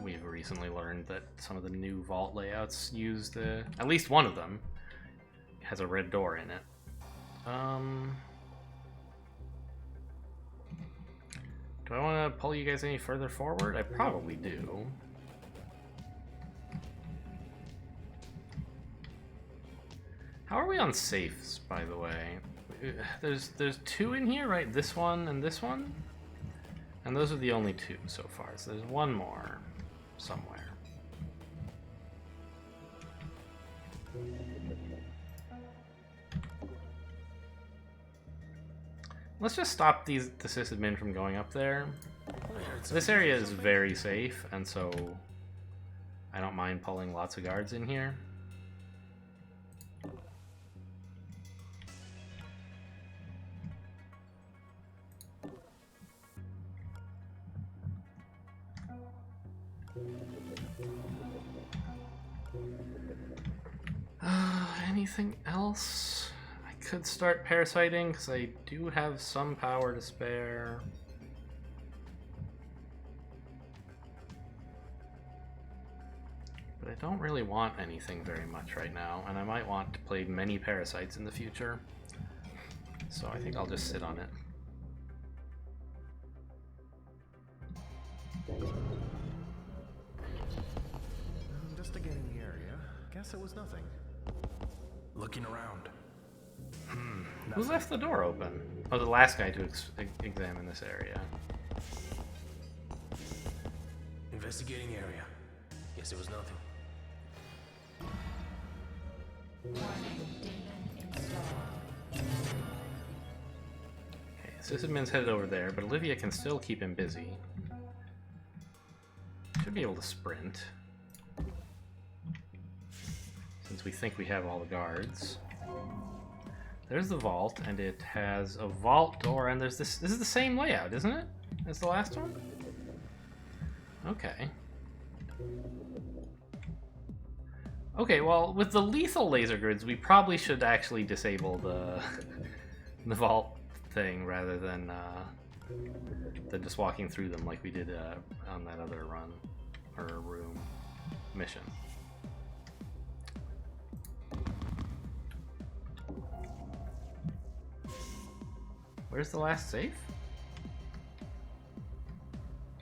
We've recently learned that some of the new vault layouts use the... At least one of them has a red door in it. Do I want to pull you guys any further forward? I probably do. How are we on safes, by the way? There's two in here, right? This one and this one? And those are the only two so far, so there's one more somewhere. Let's just stop the sysadmin from going up there. This area is very safe, and so I don't mind pulling lots of guards in here. Anything else? I could start parasiting because I do have some power to spare. But I don't really want anything very much right now, and I might want to play many parasites in the future. So I think I'll just sit on it. Just a getting the area. Guess it was nothing. Looking around. Who left the door open? Oh, the last guy to examine this area. Investigating area. Guess it was nothing. Okay, sysadmin's headed over there, but Olivia can still keep him busy. Should be able to sprint. Since we think we have all the guards. There's the vault, and it has a vault door, and there's this... This is the same layout, isn't it? As the last one? Okay. Okay, well, with the lethal laser grids, we probably should actually disable the the vault thing rather than just walking through them like we did on that other run or room mission. Where's the last safe?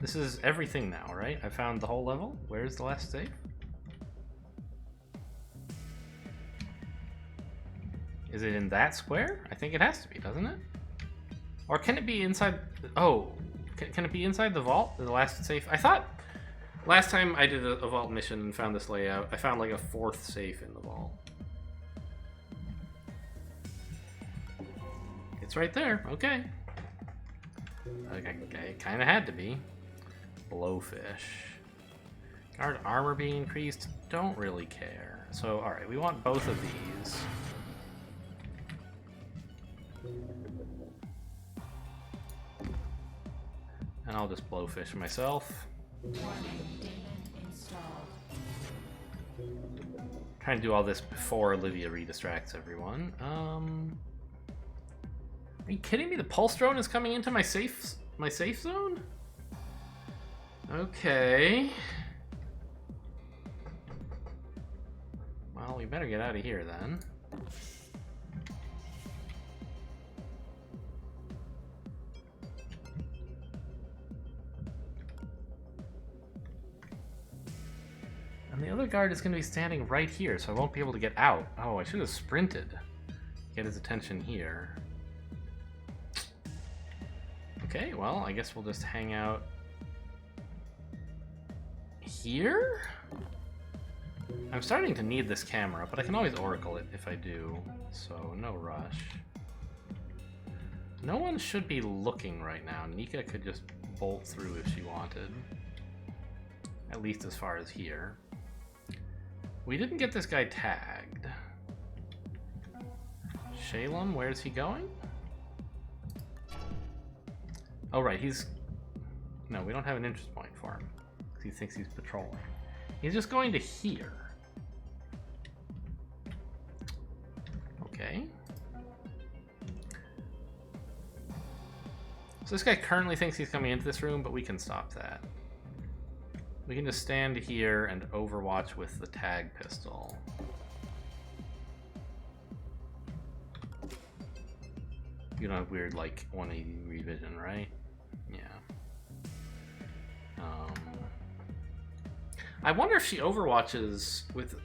This is everything now, right? I found the whole level. Where's the last safe? Is it in that square? I think it has to be, doesn't it? Or can it be inside... Oh, can it be inside the vault? The last safe? I thought last time I did a vault mission and found this layout, I found like a fourth safe in the vault. It's right there. Okay. Okay, it kind of had to be. Blowfish. Guard armor being increased. Don't really care. So, alright, we want both of these. And I'll just blowfish myself. Trying to do all this before Olivia redistracts everyone. Are you kidding me? The pulse drone is coming into my safe zone? Okay. Well, we better get out of here then. And the other guard is going to be standing right here, so I won't be able to get out. Oh, I should have sprinted. Get his attention here. Okay, well, I guess we'll just hang out here? I'm starting to need this camera, but I can always oracle it if I do, so no rush. No one should be looking right now. Nika could just bolt through if she wanted. At least as far as here. We didn't get this guy tagged. Shalem, where's he going? Oh, right, he's... No, we don't have an interest point for him. He thinks he's patrolling. He's just going to here. Okay. So this guy currently thinks he's coming into this room, but we can stop that. We can just stand here and overwatch with the tag pistol. You don't have weird, like, 180 revision, right? Yeah. I wonder if she overwatches with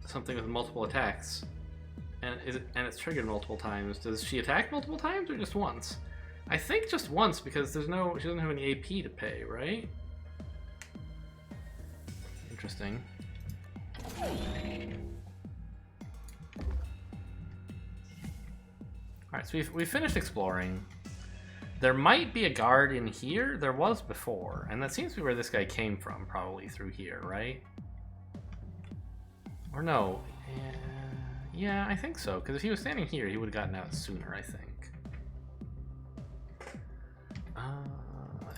something with multiple attacks, and it's triggered multiple times. Does she attack multiple times or just once? I think just once, because she doesn't have any AP to pay, right? Interesting. Alright, so we've finished exploring. There might be a guard in here. There was before, and that seems to be where this guy came from, probably through here, right? Or no. Yeah, I think so, because if he was standing here, he would have gotten out sooner, I think.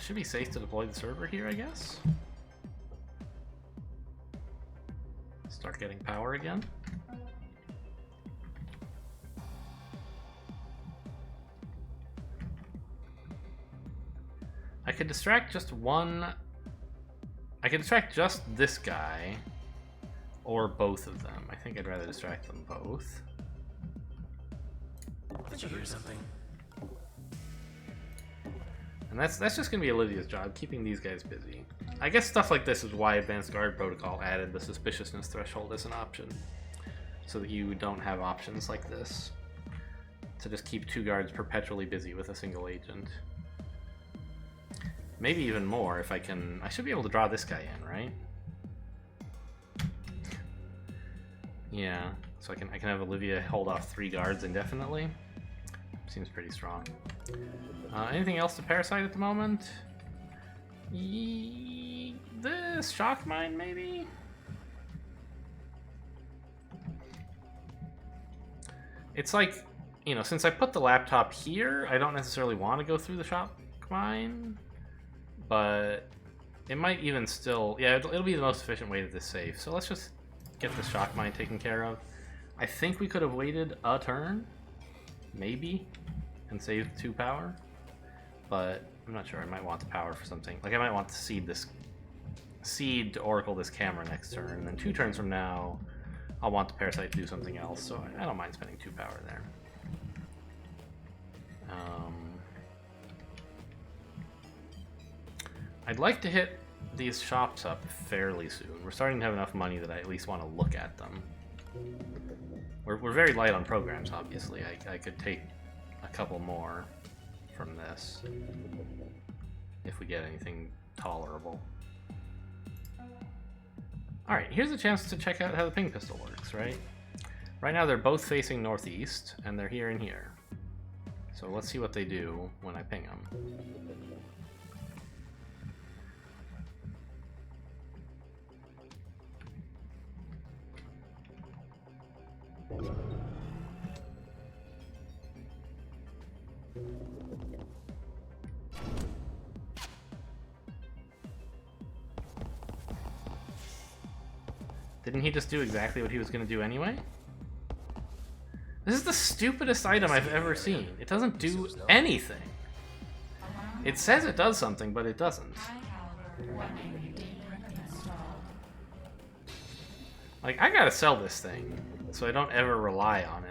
Should be safe to deploy the server here, I guess. Start getting power again. I could distract just one. I could distract just this guy, or both of them. I think I'd rather distract them both. Did you hear something? And that's just gonna be Olivia's job, keeping these guys busy. I guess stuff like this is why Advanced Guard Protocol added the suspiciousness threshold as an option, so that you don't have options like this to just keep two guards perpetually busy with a single agent. Maybe even more if I can. I should be able to draw this guy in, right? Yeah, so I can have Olivia hold off 3 guards indefinitely. Seems pretty strong. Anything else to parasite at the moment? This shock mine, maybe? It's like, you know, since I put the laptop here, I don't necessarily want to go through the shock mine, but it might even still, yeah, it'll be the most efficient way to this save. So let's just get the shock mine taken care of. I think we could have waited a turn, maybe, and saved 2 power, but I'm not sure. I might want the power for something. Like I might want to seed to oracle this camera next turn, and then 2 turns from now, I'll want the parasite to do something else. So I don't mind spending 2 power there. I'd like to hit these shops up fairly soon. We're starting to have enough money that I at least want to look at them. We're very light on programs, obviously. I could take a couple more from this if we get anything tolerable. Alright, here's a chance to check out how the ping pistol works, right? Right now they're both facing northeast, and they're here and here. So let's see what they do when I ping them. Didn't he just do exactly what he was going to do anyway? This is the stupidest item I've ever seen. It doesn't do anything. It says it does something, but it doesn't. Like, I gotta sell this thing, so I don't ever rely on it.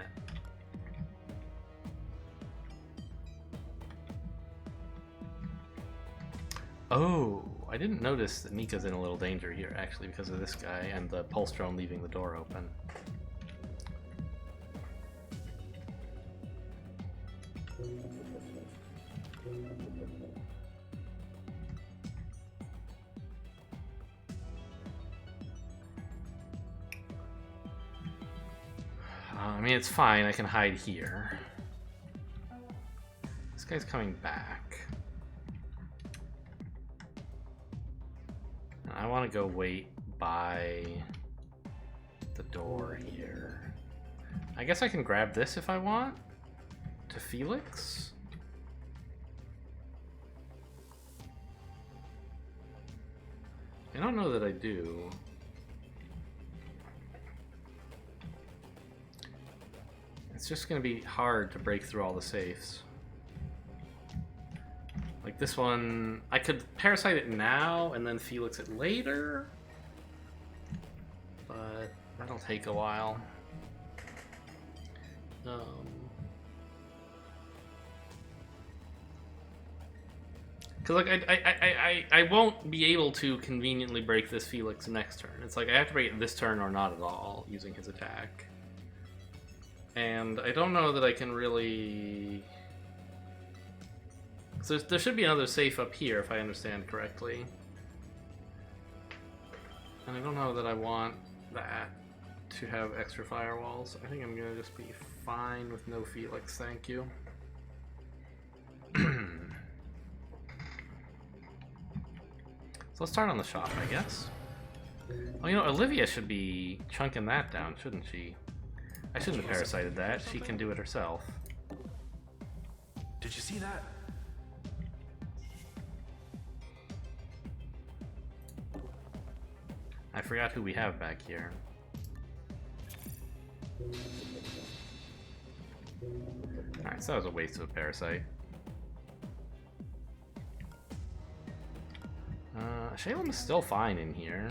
Oh, I didn't notice that Nika's in a little danger here, actually, because of this guy and the pulse drone leaving the door open. I mean, it's fine. I can hide here. This guy's coming back. I want to go wait by the door here. I guess I can grab this if I want. to Felix. I don't know that I do. It's just going to be hard to break through all the safes. Like this one, I could parasite it now and then Felix it later, but that'll take a while. Cause like I won't be able to conveniently break this Felix next turn. It's like I have to break it this turn or not at all using his attack. And I don't know that I can really... So there should be another safe up here if I understand correctly. And I don't know that I want that to have extra firewalls. I think I'm gonna just be fine with no Felix, thank you. So let's start on the shop, I guess. Oh, you know, Olivia should be chunking that down, shouldn't she? I shouldn't have parasited that. She can do it herself. Did you see that? I forgot who we have back here. Alright, so that was a waste of a parasite. Shalem is still fine in here.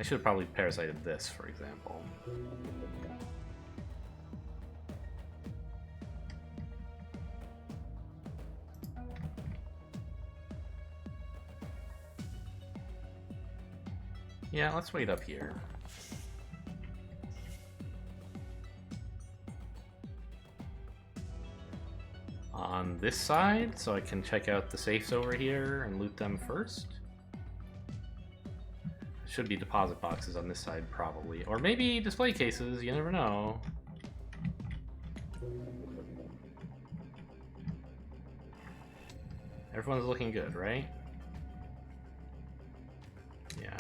I should have probably parasited this, for example. Yeah, let's wait up here. On this side, so I can check out the safes over here and loot them first. Should be deposit boxes on this side, probably. Or maybe display cases, you never know. Everyone's looking good, right? Yeah.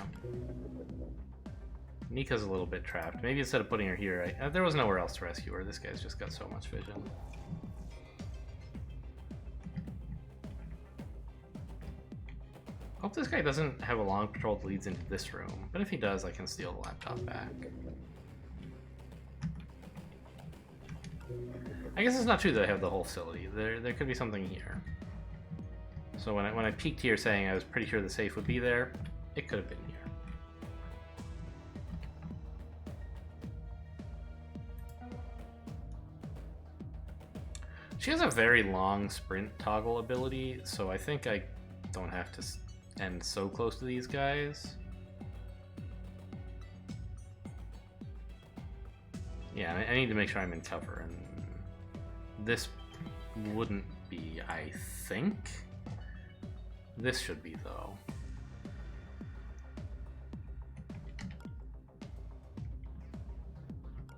Nika's a little bit trapped. Maybe instead of putting her here, there was nowhere else to rescue her. This guy's just got so much vision. Hope this guy doesn't have a long patrol that leads into this room, but if he does, I can steal the laptop back. I guess it's not true that I have the whole facility. There could be something here. So when I peeked here saying I was pretty sure the safe would be there, it could have been here. She has a very long sprint toggle ability, so I think I don't have to end so close to these guys. Yeah, I need to make sure I'm in cover, and this wouldn't be, I think. This should be, though.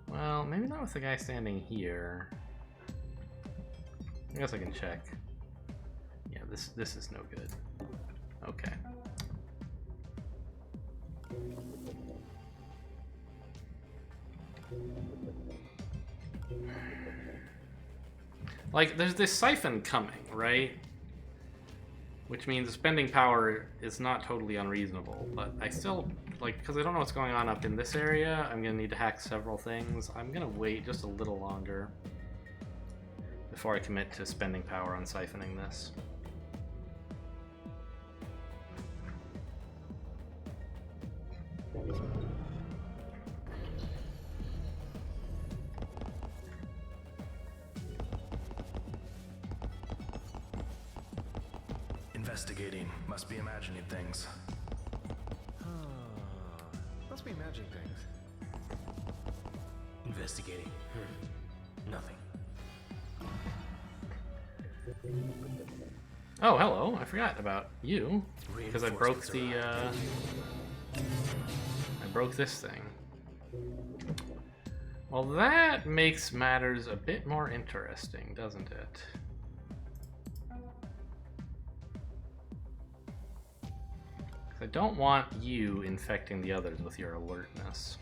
Well, maybe not with the guy standing here. I guess I can check. Yeah, this is no good. Okay. Like, there's this siphon coming, right? Which means spending power is not totally unreasonable, but I still, like, because I don't know what's going on up in this area, I'm gonna need to hack several things. I'm gonna wait just a little longer before I commit to spending power on siphoning this. Investigating. Must be imagining things. Must be imagining things. Investigating. Nothing. Oh, hello. I forgot about you because I broke the I broke this thing. Well, that makes matters a bit more interesting, doesn't it? I don't want you infecting the others with your alertness.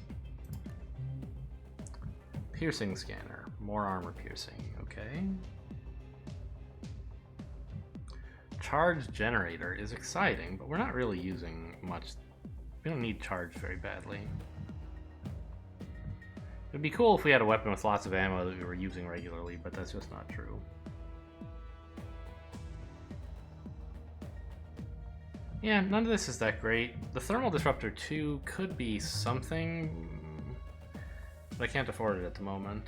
Piercing scanner. More armor piercing, okay. Charge generator is exciting, but we're not really using much. We don't need charge very badly. It'd be cool if we had a weapon with lots of ammo that we were using regularly, but that's just not true. Yeah, none of this is that great. The Thermal Disruptor 2 could be something, but I can't afford it at the moment.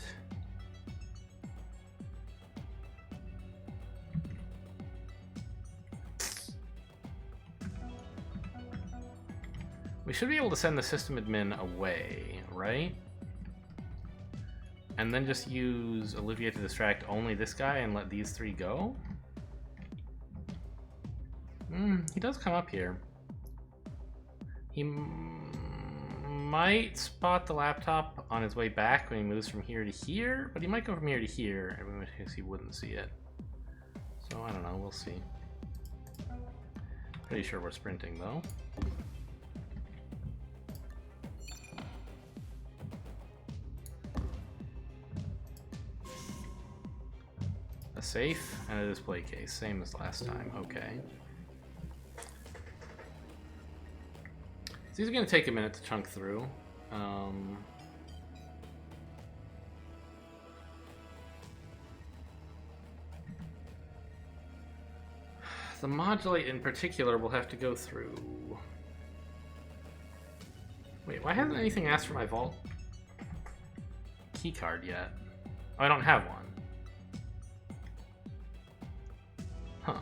We should be able to send the system admin away, right? And then just use Olivia to distract only this guy and let these three go? He does come up here. He might spot the laptop on his way back when he moves from here to here, but he might go from here to here, in which case he wouldn't see it. So I don't know, we'll see. Pretty sure we're sprinting though. A safe and a display case, same as last time, okay. So these are going to take a minute to chunk through. The modulate in particular will have to go through. Wait, why hasn't anything asked for my vault keycard yet? Oh, I don't have one. Huh.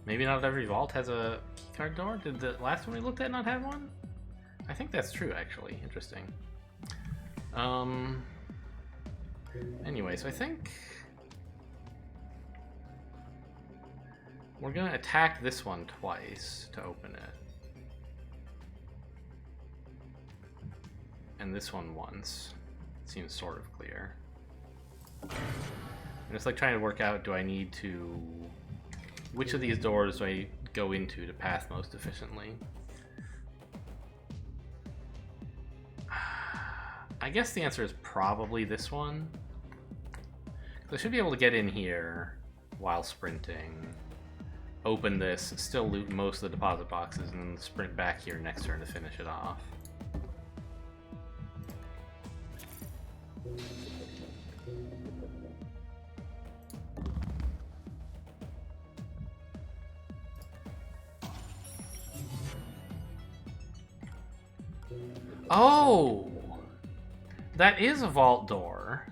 Maybe not every vault has a keycard door? Did the last one we looked at not have one? I think that's true, actually. Interesting. Anyway, so I think we're gonna attack this one twice to open it. And this one once. Seems sort of clear. And it's like trying to work out, do I need to... Which of these doors do I go into to path most efficiently? I guess the answer is probably this one. I should be able to get in here while sprinting, open this, still loot most of the deposit boxes, and then sprint back here next turn to finish it off. Oh! That is a vault door.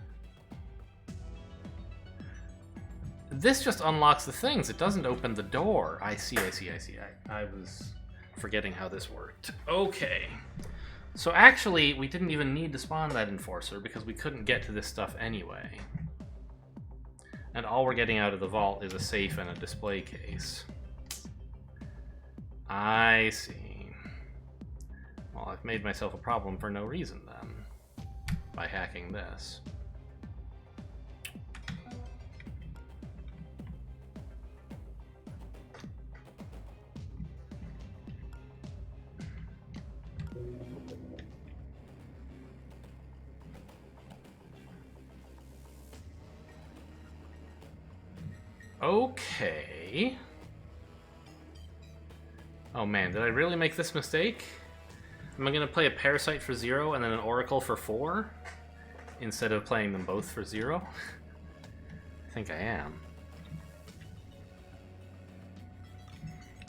This just unlocks the things. It doesn't open the door. I see. I was forgetting how this worked. Okay. So actually, we didn't even need to spawn that enforcer because we couldn't get to this stuff anyway. And all we're getting out of the vault is a safe and a display case. I see. Well, I've made myself a problem for no reason then, by hacking this. Okay. Oh man, did I really make this mistake? Am I going to play a Parasite for 0 and then an Oracle for 4? Instead of playing them both for 0? I think I am.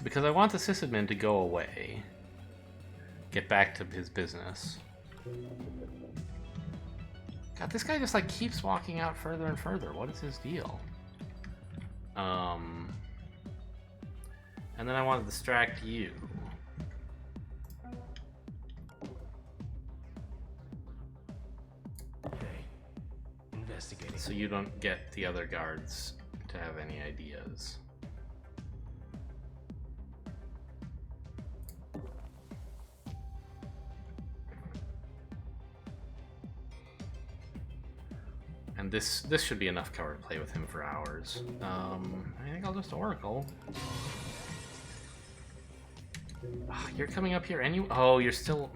Because I want the sysadmin to go away. Get back to his business. God, this guy just like keeps walking out further and further. What is his deal? And then I want to distract you. So you don't get the other guards to have any ideas. And this should be enough cover to play with him for hours. I think I'll just Oracle. Oh, you're coming up here anyway. Oh, you're still...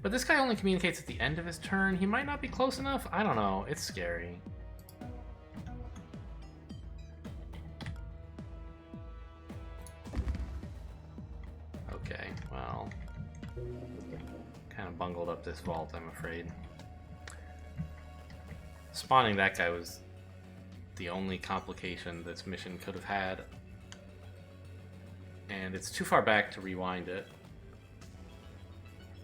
But this guy only communicates at the end of his turn. He might not be close enough. I don't know. It's scary. Okay, well, kind of bungled up this vault, I'm afraid. Spawning that guy was the only complication this mission could have had. And it's too far back to rewind it.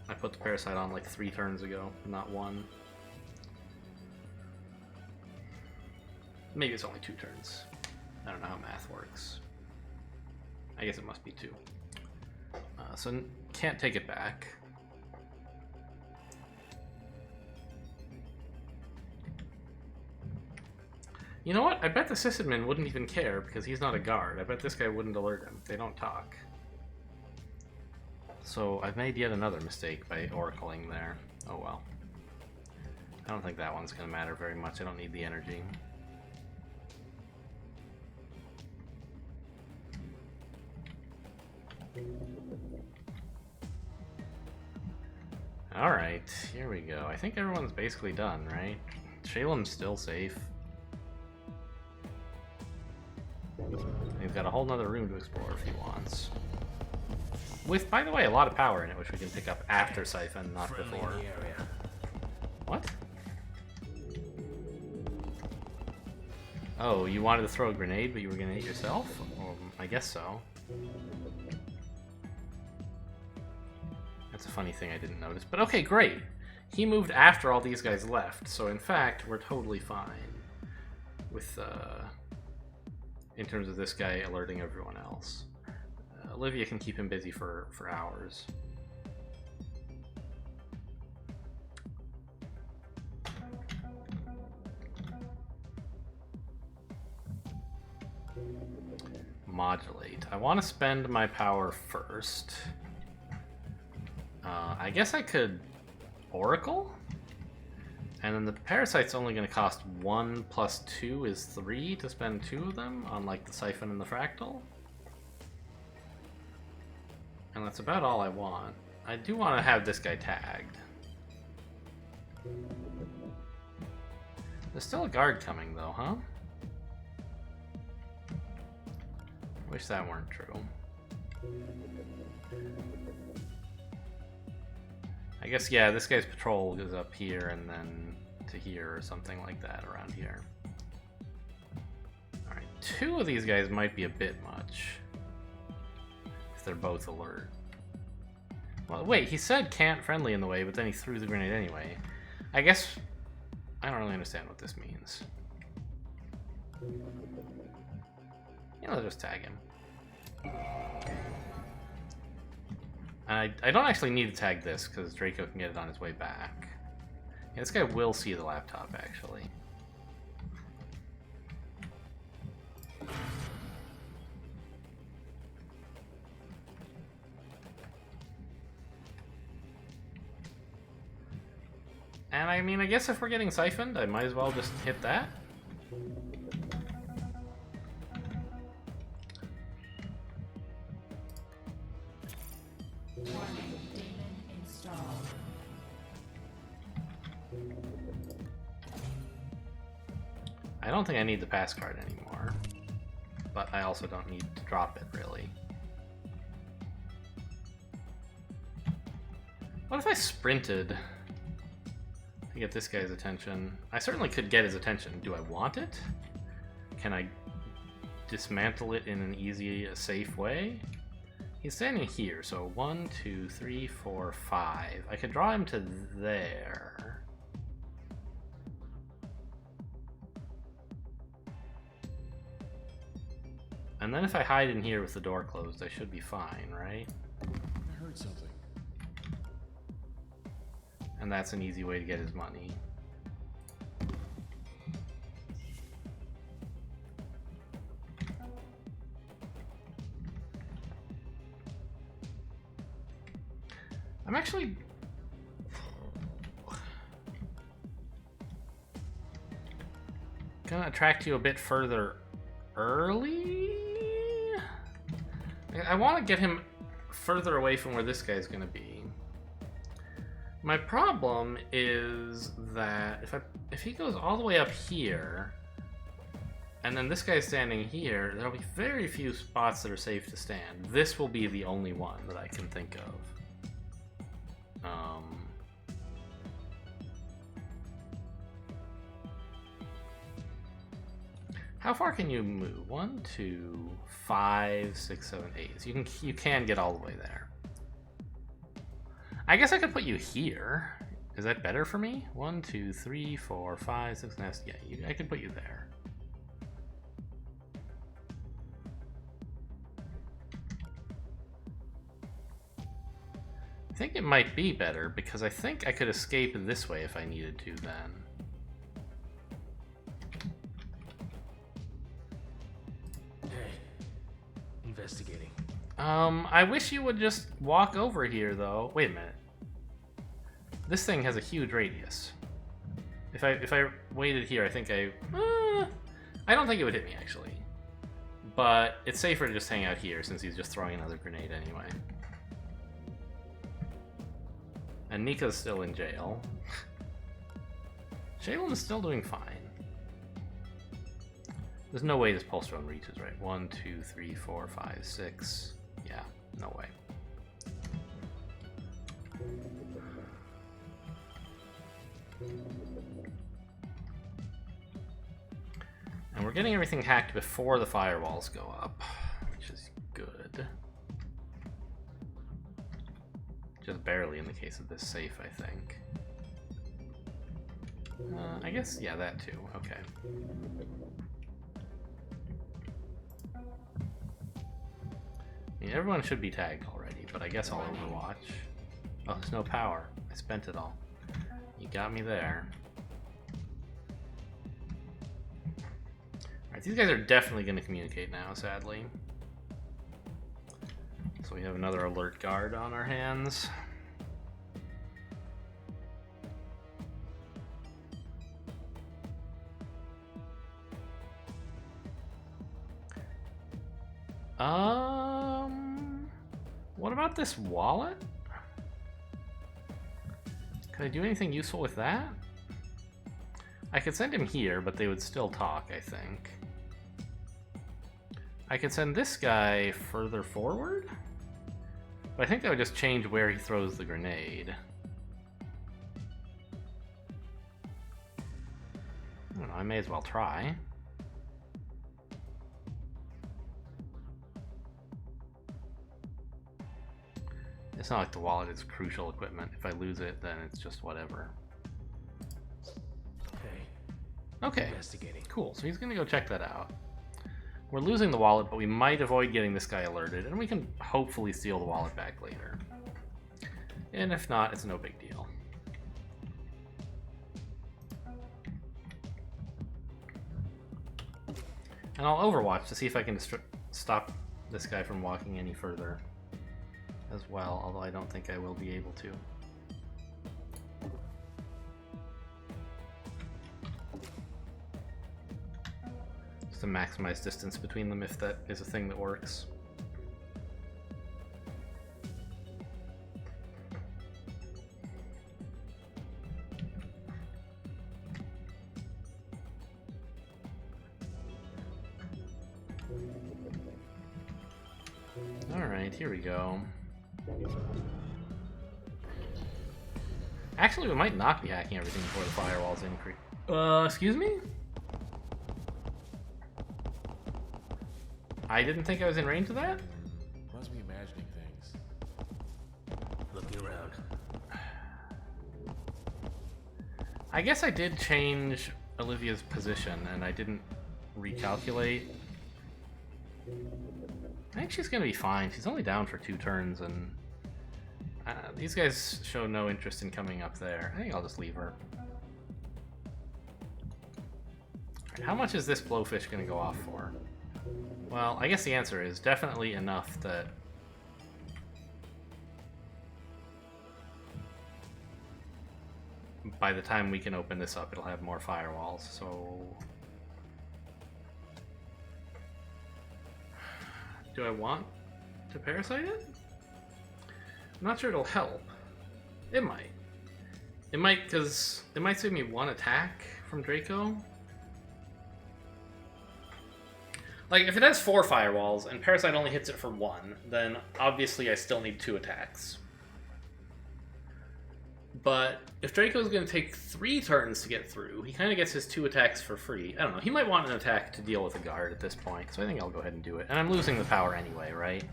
I put the parasite on like 3 turns ago, not 1. Maybe it's only 2 turns. I don't know how math works. I guess it must be 2. So can't take it back. You know what? I bet the Sysadmin wouldn't even care because he's not a guard. I bet this guy wouldn't alert him. They don't talk. So I've made yet another mistake by oracling there. Oh well. I don't think that one's going to matter very much. I don't need the energy. Alright, here we go. I think everyone's basically done, right? Shalem's still safe. He's got a whole nother room to explore if he wants. With, by the way, a lot of power in it, which we can pick up after Siphon, not before. What? Oh, you wanted to throw a grenade, but you were gonna hit yourself? I guess so. That's a funny thing I didn't notice. But okay, great. He moved after all these guys left, so in fact, we're totally fine with, in terms of this guy alerting everyone else. Olivia can keep him busy for hours. Modulate. I want to spend my power first. I guess I could Oracle? And then the Parasite's only going to cost 1 plus 2 is 3 to spend 2 of them on like the Siphon and the Fractal. And that's about all I want. I do want to have this guy tagged. There's still a guard coming though, huh? Wish that weren't true. I guess, yeah, this guy's patrol goes up here and then to here or something like that around here. Alright, 2 of these guys might be a bit much. If they're both alert. Well, wait, he said can't friendly in the way, but then he threw the grenade anyway. I guess I don't really understand what this means. Yeah, let's just tag him. And I don't actually need to tag this, because Draco can get it on his way back. Yeah, this guy will see the laptop, actually. And I mean, I guess if we're getting siphoned, I might as well just hit that. I don't think I need the pass card anymore, but I also don't need to drop it, really. What if I sprinted to get this guy's attention? I certainly could get his attention. Do I want it? Can I dismantle it in an easy, safe way? He's standing here, so 1, 2, 3, 4, 5. I could draw him to there. And then if I hide in here with the door closed, I should be fine, right? I heard something. And that's an easy way to get his money. I'm actually gonna attract you a bit further early. I want to get him further away from where this guy's gonna be. My problem is that if he goes all the way up here, and then this guy's standing here, there'll be very few spots that are safe to stand. This will be the only one that I can think of. How far can you move? 1, 2, 5, 6, 7, 8. So you can get all the way there. I guess I could put you here. Is that better for me? 1, 2, 3, 4, 5, 6, 7. Yeah, I could put you there. I think it might be better because I think I could escape this way if I needed to then. Investigating. I wish you would just walk over here, though. Wait a minute. This thing has a huge radius. If I waited here, I think I don't think it would hit me, actually. But it's safer to just hang out here, since he's just throwing another grenade anyway. And Nika's still in jail. Shaylin's still doing fine. There's no way this pulse drone reaches, right? 1, 2, 3, 4, 5, 6. Yeah, no way. And we're getting everything hacked before the firewalls go up, which is good. Just barely in the case of this safe, I think. I guess, yeah, that too. Okay. I mean, everyone should be tagged already, but I guess I'll overwatch. Oh, there's no power. I spent it all. You got me there. Alright, these guys are definitely going to communicate now, sadly. So we have another alert guard on our hands. What about this wallet? Can I do anything useful with that? I could send him here, but they would still talk, I think. I could send this guy further forward? But I think that would just change where he throws the grenade. I don't know, I may as well try. It's not like the wallet is crucial equipment. If I lose it, then it's just whatever. Okay. Investigating. Cool. So he's gonna go check that out. We're losing the wallet, but we might avoid getting this guy alerted, and we can hopefully steal the wallet back later. And if not, it's no big deal. And I'll overwatch to see if I can stop this guy from walking any further as well, although I don't think I will be able to. Just to maximize distance between them if that is a thing that works. Alright, here we go. Actually, we might not be hacking everything before the firewalls increase. Excuse me? I didn't think I was in range of that? Must be imagining things. Looking around. I guess I did change Olivia's position and I didn't recalculate. I think she's gonna be fine. She's only down for 2 turns, and these guys show no interest in coming up there. I think I'll just leave her. Right, how much is this blowfish gonna go off for? Well, I guess the answer is definitely enough that by the time we can open this up, it'll have more firewalls, so... Do I want to parasite it? I'm not sure it'll help. It might. It might, because it might save me one attack from Draco. Like, if it has 4 firewalls and Parasite only hits it for 1, then obviously I still need 2 attacks. But if Draco's going to take 3 turns to get through, he kind of gets his 2 attacks for free. I don't know, he might want an attack to deal with a guard at this point, so I think I'll go ahead and do it. And I'm losing the power anyway, right?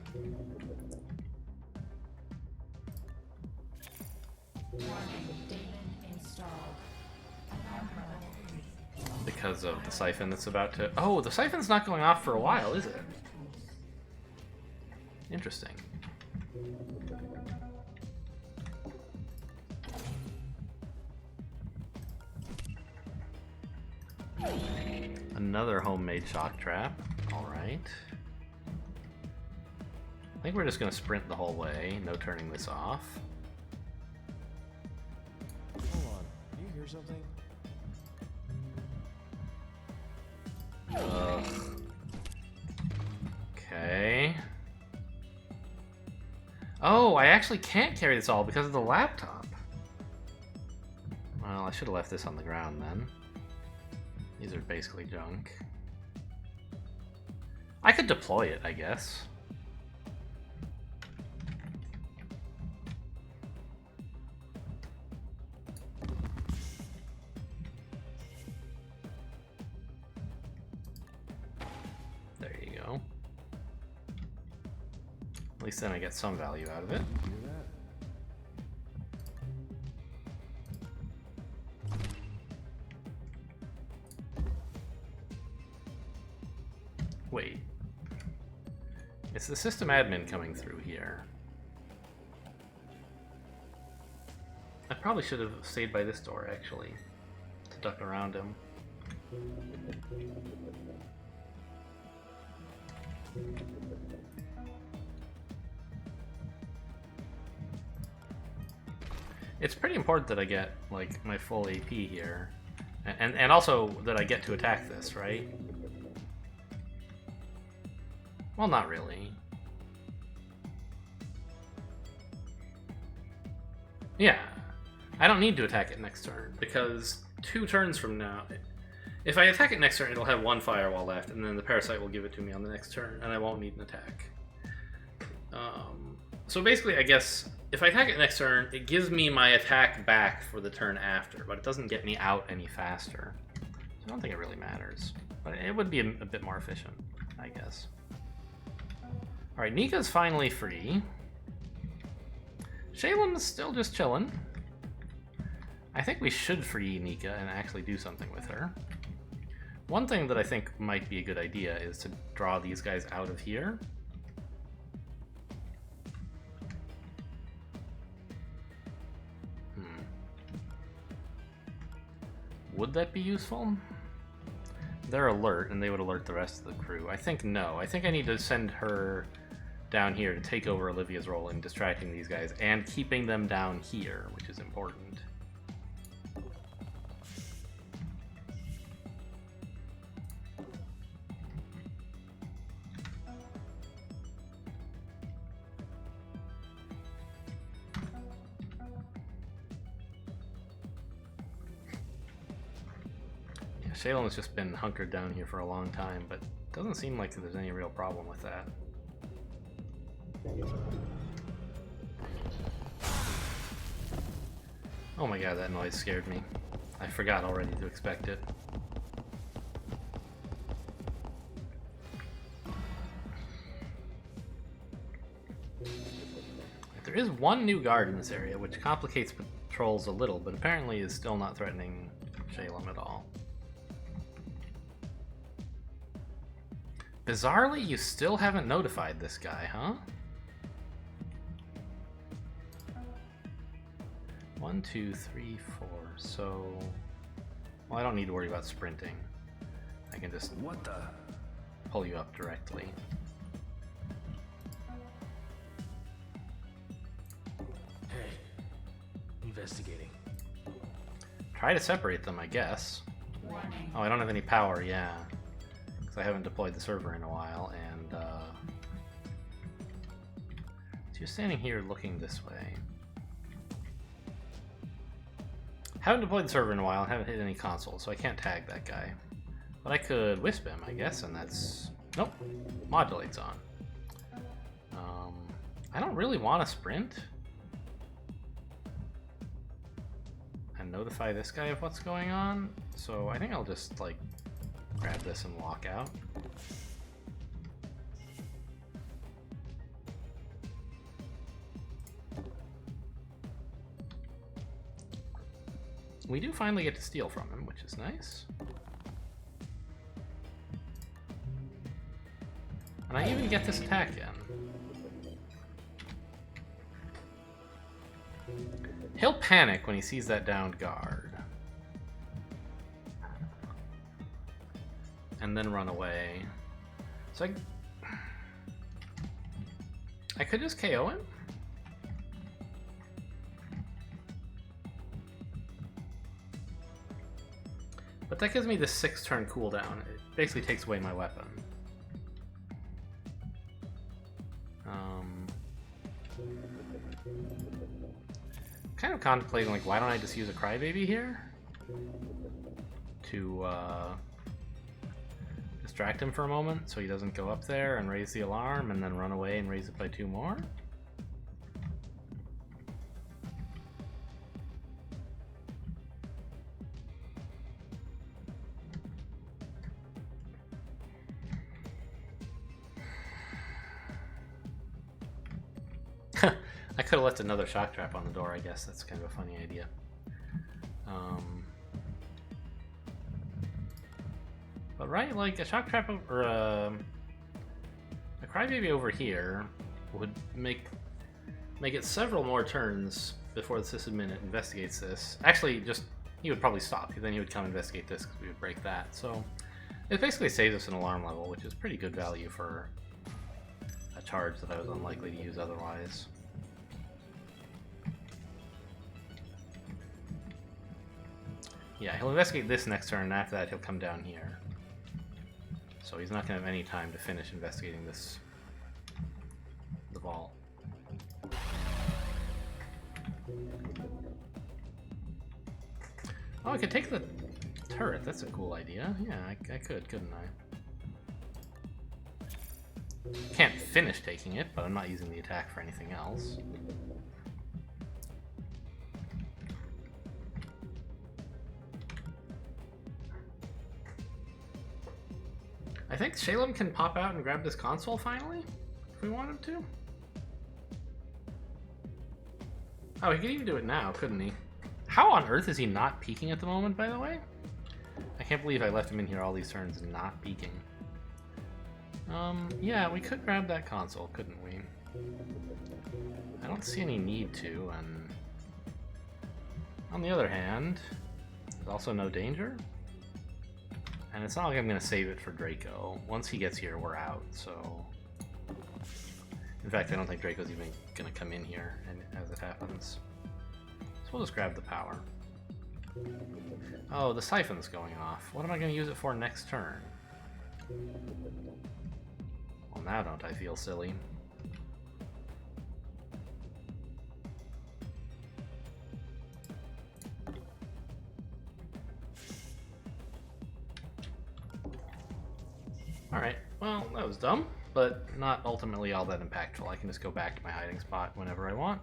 Because of the siphon that's about to... Oh, the siphon's not going off for a while, is it? Interesting. Another homemade shock trap. Alright. I think we're just going to sprint the whole way, no turning this off. Hold on. Do you hear something? Okay. Oh, I actually can't carry this all because of the laptop. Well, I should have left this on the ground then. These are basically junk. I could deploy it, I guess. There you go. At least then I get some value out of it. Hear that? Wait. It's the system admin coming through here. I probably should have stayed by this door, actually, to duck around him. It's pretty important that I get, like, my full AP here. And also that I get to attack this, right? Well, not really. Yeah. I don't need to attack it next turn, because 2 turns from now... If I attack it next turn, it'll have 1 firewall left, and then the Parasite will give it to me on the next turn, and I won't need an attack. So basically, I guess, if I attack it next turn, it gives me my attack back for the turn after, but it doesn't get me out any faster. So I don't think it really matters. But it would be a bit more efficient, I guess. Alright, Nika's finally free. Shaylin's still just chilling. I think we should free Nika and actually do something with her. One thing that I think might be a good idea is to draw these guys out of here. Would that be useful? They're alert, and they would alert the rest of the crew. I think no. I think I need to send her down here to take over Olivia's role in distracting these guys and keeping them down here, which is important. Shaylin has just been hunkered down here for a long time, but it doesn't seem like there's any real problem with that. Oh my god, that noise scared me. I forgot already to expect it. There is one new guard in this area, which complicates patrols a little, but apparently is still not threatening Shaylin at all. Bizarrely, you still haven't notified this guy, huh? 1, 2, 3, 4. So, well, I don't need to worry about sprinting. I can just pull you up directly. Hey, investigating. Try to separate them, I guess. Oh, I don't have any power, yeah. Because I haven't deployed the server in a while, and so you're standing here looking this way. Haven't deployed the server in a while and haven't hit any consoles, so I can't tag that guy. But I could wisp him, I guess, and that's... Nope. Modulate's on. I don't really want to sprint. And notify this guy of what's going on, so I think I'll just, like, grab this and walk out. We do finally get to steal from him, which is nice. And I even get this attack in. He'll panic when he sees that downed guard. And then run away. So I could just KO him? But that gives me the 6-turn cooldown. It basically takes away my weapon. Kind of contemplating, like, why don't I just use a crybaby here? To, distract him for a moment so he doesn't go up there and raise the alarm and then run away and raise it by 2 more? I could have left another shock trap on the door, I guess. That's kind of a funny idea. But right, like a shock trap or a crybaby over here would make it several more turns before the sysadmin investigates this. Actually, just he would probably stop. Then he would come investigate this because we would break that. So it basically saves us an alarm level, which is pretty good value for a charge that I was unlikely to use otherwise. Yeah, he'll investigate this next turn, and after that he'll come down here. So he's not going to have any time to finish investigating the vault. Oh, I could take the turret. That's a cool idea. Yeah, I could, couldn't I? Can't finish taking it, but I'm not using the attack for anything else. I think Shalem can pop out and grab this console finally, if we want him to. Oh, he could even do it now, couldn't he? How on earth is he not peeking at the moment, by the way? I can't believe I left him in here all these turns not peeking. Yeah, we could grab that console, couldn't we? I don't see any need to, and... On the other hand, there's also no danger. And it's not like I'm going to save it for Draco. Once he gets here, we're out, so... In fact, I don't think Draco's even going to come in here as it happens. So we'll just grab the power. Oh, the siphon's going off. What am I going to use it for next turn? Well, now don't I feel silly. Alright, well, that was dumb, but not ultimately all that impactful. I can just go back to my hiding spot whenever I want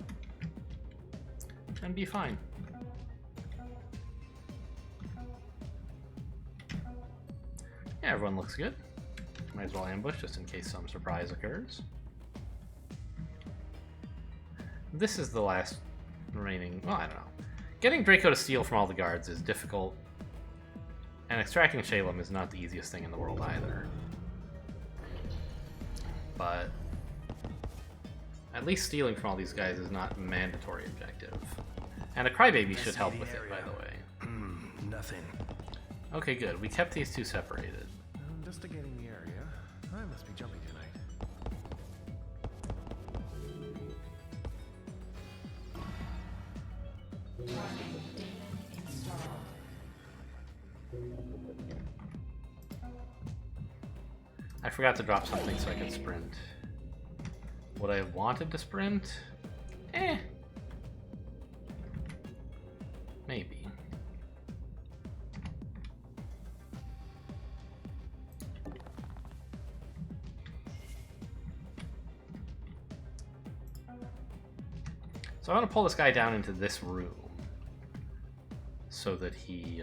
and be fine. Yeah, everyone looks good. Might as well ambush just in case some surprise occurs. This is the last remaining... Well, I don't know. Getting Draco to steal from all the guards is difficult, and extracting Shalem is not the easiest thing in the world either. But at least stealing from all these guys is not a mandatory objective. And a crybaby should help with it, by the way. Nothing. Okay, good. We kept these two separated. Investigating the area. I must be jumpy tonight. I forgot to drop something so I could sprint. Would I have wanted to sprint? Maybe. So I want to pull this guy down into this room so that he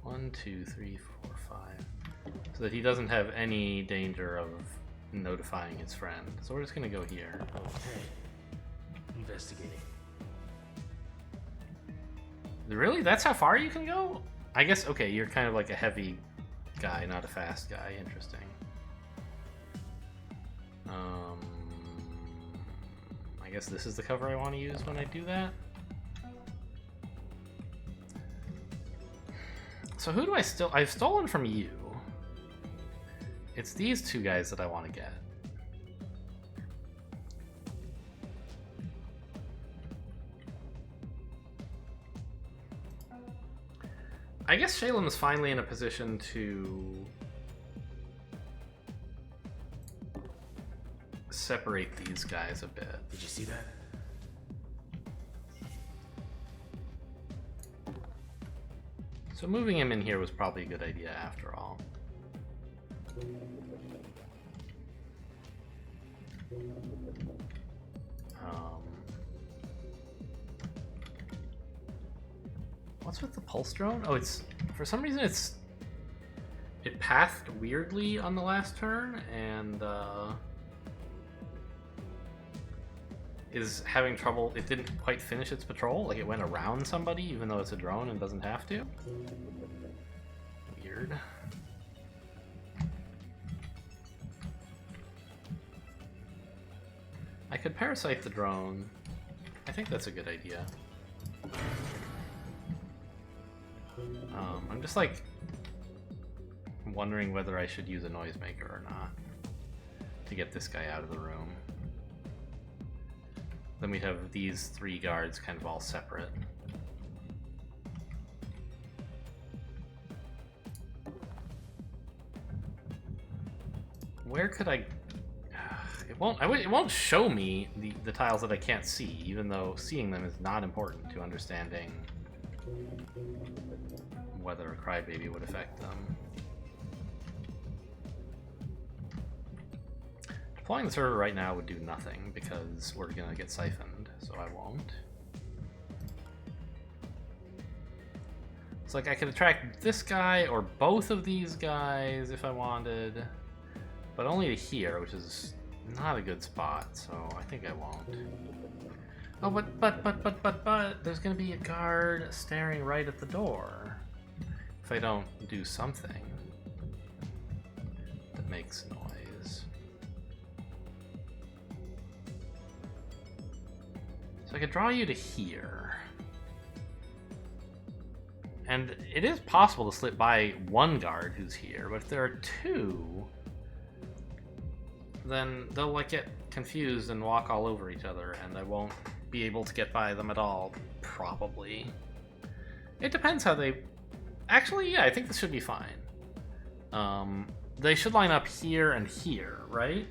1, 2, 3, 4, 5, so that he doesn't have any danger of notifying his friend. So we're just gonna go here. Okay. Investigating. Really? That's how far you can go? I guess, okay, you're kind of like a heavy guy, not a fast guy. Interesting. I guess this is the cover I want to use when I do that. So who do I still... I've stolen from you. It's these two guys that I want to get. I guess Shalem is finally in a position to separate these guys a bit. Did you see that? So moving him in here was probably a good idea after all. What's with the pulse drone? Oh, it's... For some reason it pathed weirdly on the last turn, and is having trouble. It didn't quite finish its patrol. Like, it went around somebody, even though it's a drone and doesn't have to. Weird. I could parasite the drone. I think that's a good idea. I'm just like wondering whether I should use a noisemaker or not to get this guy out of the room. Then we have these three guards kind of all separate. Where could I... It won't show me the tiles that I can't see, even though seeing them is not important to understanding whether a crybaby would affect them. Deploying the server right now would do nothing because we're gonna get siphoned, so I won't. It's like I could attract this guy or both of these guys if I wanted, but only to here, which is not a good spot, so I think I won't. Oh, but there's gonna be a guard staring right at the door if I don't do something that makes noise. So I could draw you to here. And it is possible to slip by one guard who's here, but if there are two, then they'll like get confused and walk all over each other, and I won't be able to get by them at all, probably. It depends how they... Actually, yeah, I think this should be fine. They should line up here and here, right?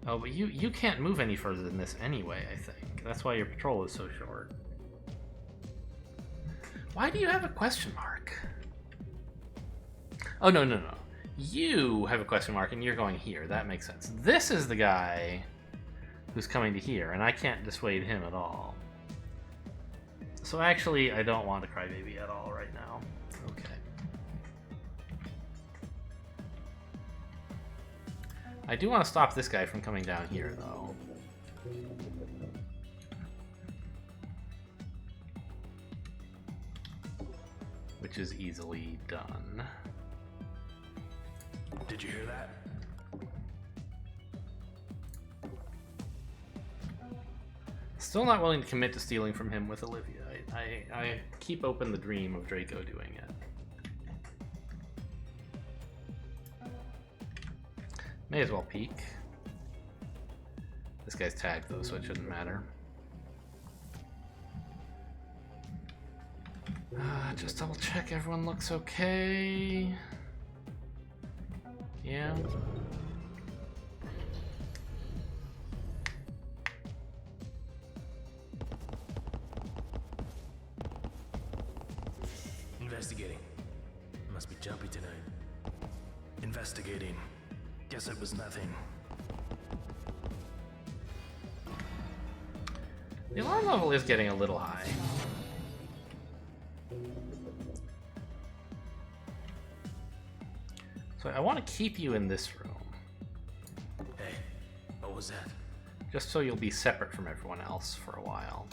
Oh, but you can't move any further than this anyway, I think. That's why your patrol is so short. Why do you have a question mark? Oh, no. You have a question mark and you're going here. That makes sense. This is the guy who's coming to here, and I can't dissuade him at all. So actually, I don't want a crybaby at all right now. Okay. I do want to stop this guy from coming down here, though. Which is easily done. Did you hear that? Still not willing to commit to stealing from him with Olivia. I keep open the dream of Draco doing it. May as well peek. This guy's tagged though, so it shouldn't matter. Just double check everyone looks okay. Yeah. Investigating. Must be jumpy tonight. Investigating. Guess it was nothing. The alarm level is getting a little high. So I want to keep you in this room. Hey, what was that? Just so you'll be separate from everyone else for a while.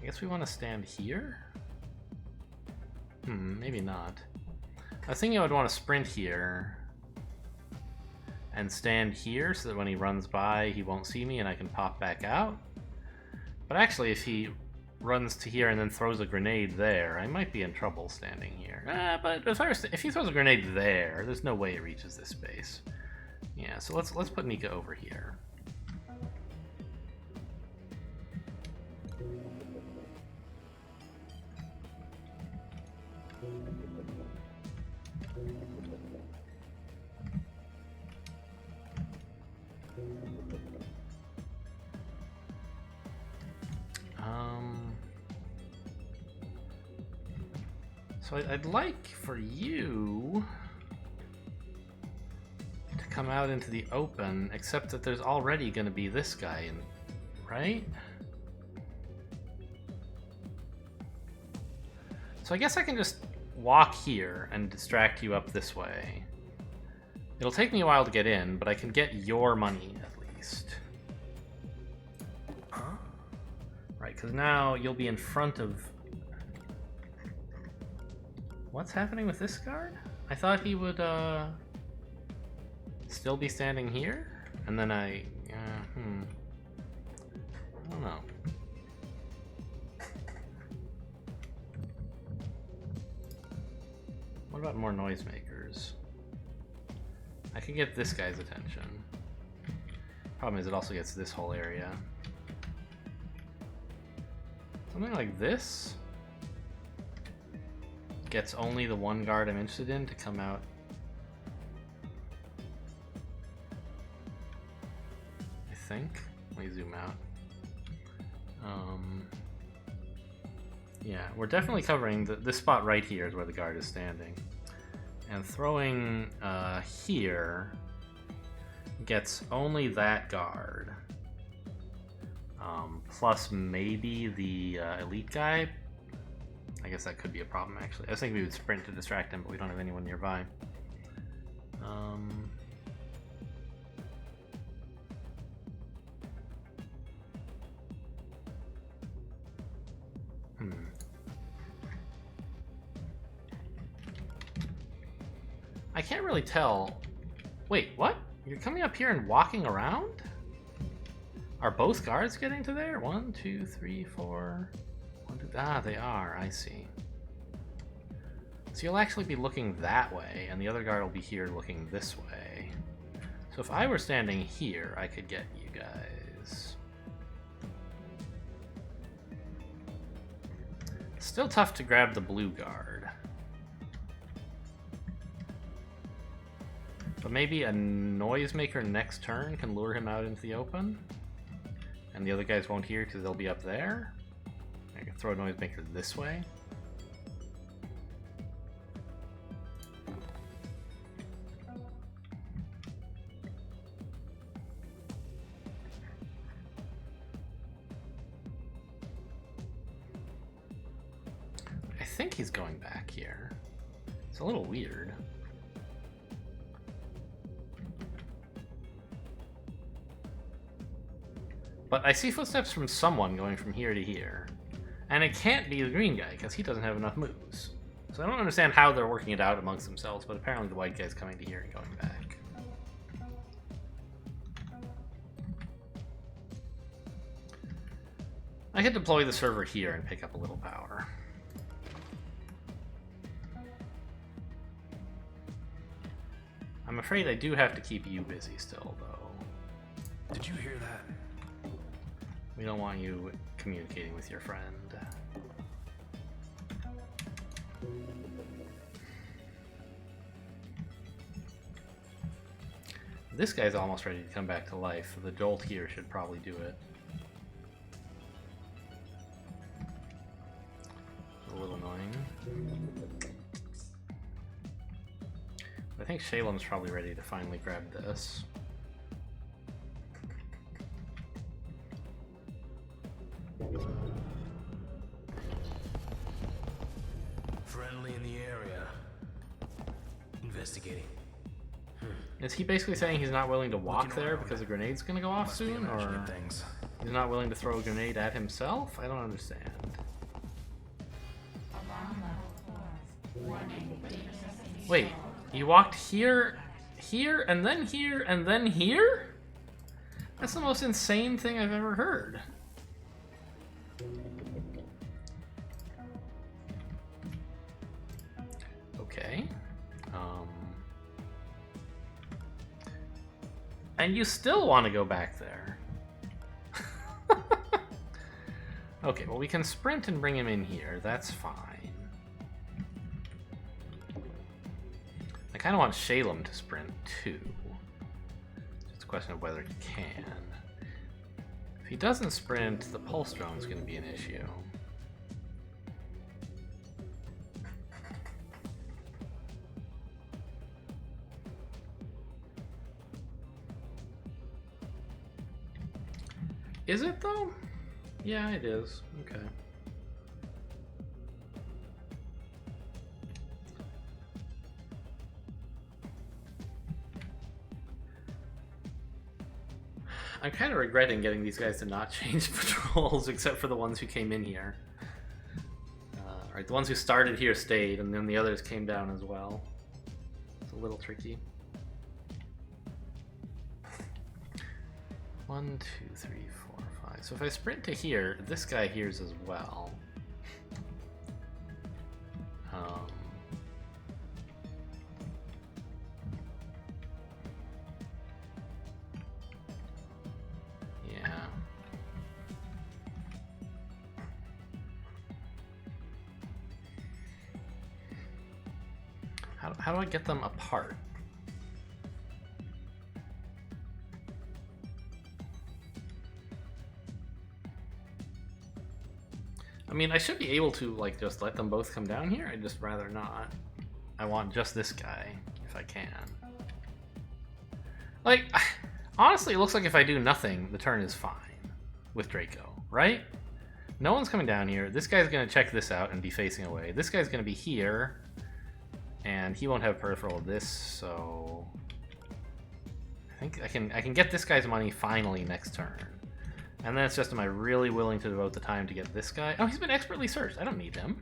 I guess we want to stand here? Maybe not. I was thinking I would want to sprint here and stand here so that when he runs by he won't see me and I can pop back out. But actually if he runs to here and then throws a grenade there, I might be in trouble standing here. But if he throws a grenade there, there's no way it reaches this space. Yeah, so let's put Nika over here. So I'd like for you to come out into the open, except that there's already going to be this guy, right? So I guess I can just walk here and distract you up this way. It'll take me a while to get in, but I can get your money at least. Huh? Right, because now you'll be in front of... What's happening with this guard? I thought he would still be standing here, and then I don't know. What about more noisemakers? I could get this guy's attention. Problem is it also gets this whole area. Something like this gets only the one guard I'm interested in to come out. I think. Let me zoom out. Yeah, we're definitely covering this spot right here is where the guard is standing. And throwing here gets only that guard. Plus maybe the elite guy. I guess that could be a problem, actually. I was thinking we would sprint to distract him, but we don't have anyone nearby. I can't really tell. Wait, what? You're coming up here and walking around? Are both guards getting to there? 1, 2, 3, 4... Ah, they are. I see. So you'll actually be looking that way, and the other guard will be here looking this way. So if I were standing here, I could get you guys. Still tough to grab the blue guard. But maybe a noisemaker next turn can lure him out into the open? And the other guys won't hear because they'll be up there? I can throw a noisemaker this way. I think he's going back here. It's a little weird. But I see footsteps from someone going from here to here. And it can't be the green guy, because he doesn't have enough moves. So I don't understand how they're working it out amongst themselves, but apparently the white guy's coming to here and going back. I could deploy the server here and pick up a little power. I'm afraid I do have to keep you busy still, though. Did you hear that? We don't want you communicating with your friend. This guy's almost ready to come back to life, so the jolt here should probably do it. A little annoying. I think Shalem's probably ready to finally grab this. Friendly in the area. Investigating. Is he basically saying he's not willing to walk there because the grenade's gonna go off soon, or things. he's not willing to throw a grenade at himself? I don't understand. Wait, you walked here, here, and then here, and then here? That's the most insane thing I've ever heard. Okay. And you still want to go back there. Okay, well, we can sprint and bring him in here. That's fine. I kind of want Shalem to sprint too. It's a question of whether he can. If he doesn't sprint, the pulse drone's going to be an issue. Is it though? Yeah, it is. Okay. I'm kind of regretting getting these guys to not change patrols, except for the ones who came in here. Right, the ones who started here stayed, and then the others came down as well. It's a little tricky. 1, 2, 3, 4, 5. So if I sprint to here, this guy hears as well. Yeah. How do I get them apart? I mean, I should be able to, like, just let them both come down here. I'd just rather not. I want just this guy, if I can. Like, honestly, it looks like if I do nothing, the turn is fine with Draco, right? No one's coming down here. This guy's going to check this out and be facing away. This guy's going to be here, and he won't have peripheral of this, so... I think I can get this guy's money finally next turn. And then it's just, am I really willing to devote the time to get this guy? Oh, he's been expertly searched. I don't need him.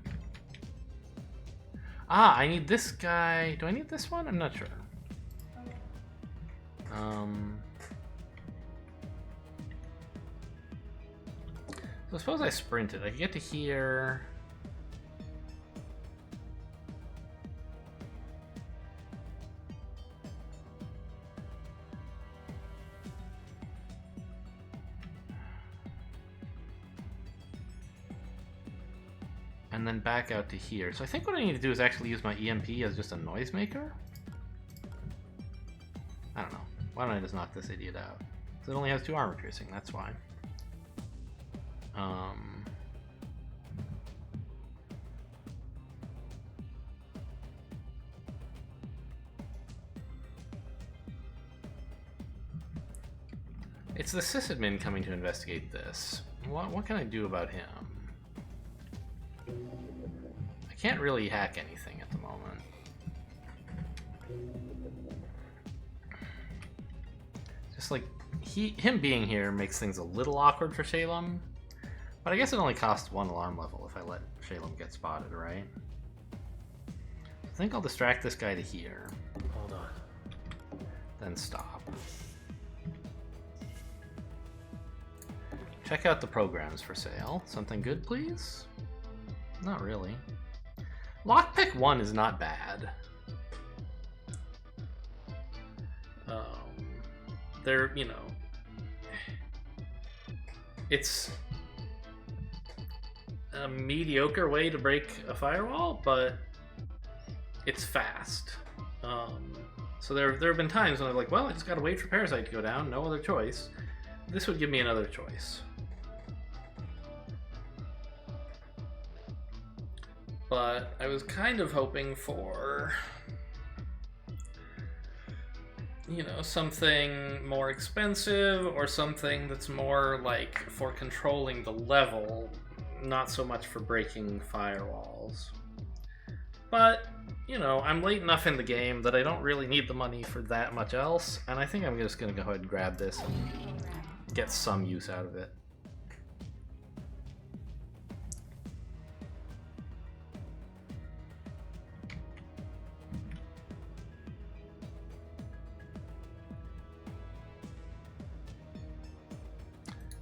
Ah, I need this guy. Do I need this one? I'm not sure. So suppose I sprinted. I could get to here. And then back out to here. So I think what I need to do is actually use my EMP as just a noisemaker. I don't know. Why don't I just knock this idiot out? Because it only has 2 armor piercing, that's why. It's the sysadmin coming to investigate this. What can I do about him? I can't really hack anything at the moment. Just like him being here makes things a little awkward for Shalem, but I guess it only costs 1 alarm level if I let Shalem get spotted, right? I think I'll distract this guy to here. Hold on. Then stop. Check out the programs for sale. Something good, please? Not really. Lockpick 1 is not bad. They're, you know... It's a mediocre way to break a firewall, but it's fast. So there have been times when I'm like, well, I just gotta wait for Parasite to go down, no other choice. This would give me another choice. But I was kind of hoping for, you know, something more expensive or something that's more like for controlling the level, not so much for breaking firewalls. But, you know, I'm late enough in the game that I don't really need the money for that much else, and I think I'm just going to go ahead and grab this and get some use out of it.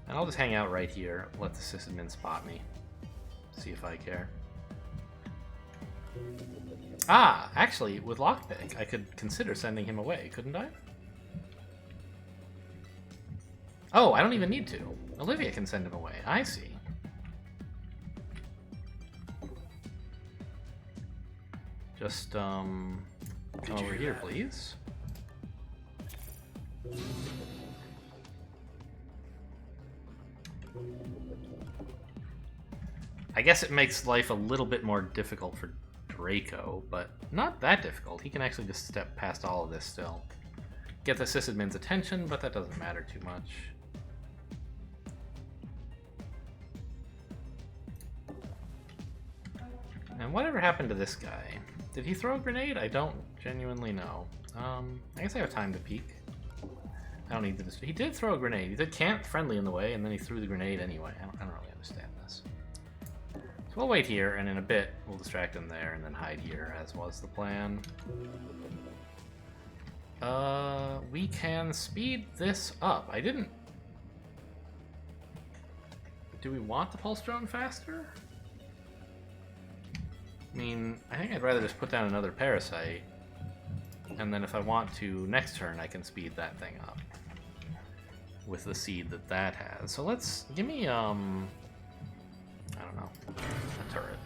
And I'll just hang out right here, let the sysadmin spot me, see if I care. Ah, actually, with lockpick, I could consider sending him away, couldn't I? Oh, I don't even need to. Olivia can send him away. I see. Just, come over here, please. I guess it makes life a little bit more difficult for Draco, but not that difficult. He can actually just step past all of this still. Get the sysadmin's attention, but that doesn't matter too much. And whatever happened to this guy? Did he throw a grenade? I don't genuinely know. I guess I have time to peek. I don't need to. He did throw a grenade. He did can't friendly in the way, and then he threw the grenade anyway. I don't really understand this. So we'll wait here, and in a bit we'll distract him there, and then hide here, as was the plan. We can speed this up. I didn't. Do we want the pulse drone faster? I mean, I think I'd rather just put down another parasite, and then if I want to, next turn I can speed that thing up with the seed that that has. So let's, give me, I don't know, a turret.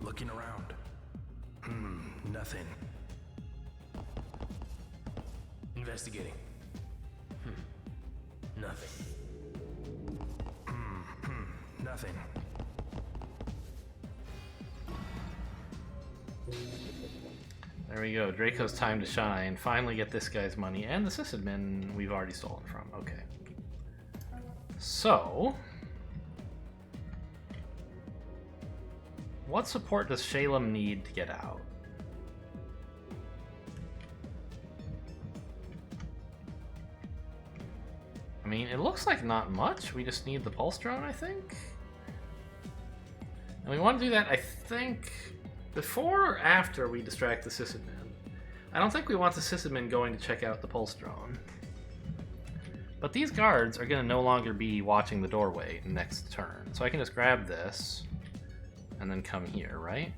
Looking around. Nothing. Investigating. Nothing. Nothing. There we go, Draco's time to shine. Finally get this guy's money, and the sysadmin we've already stolen from. Okay. So... what support does Shalem need to get out? I mean, it looks like not much. We just need the pulse drone, I think. And we want to do that, I think, before or after we distract the sysadmin. I don't think we want the sysadmin going to check out the pulse drone. But these guards are going to no longer be watching the doorway next turn. So I can just grab this and then come here, right?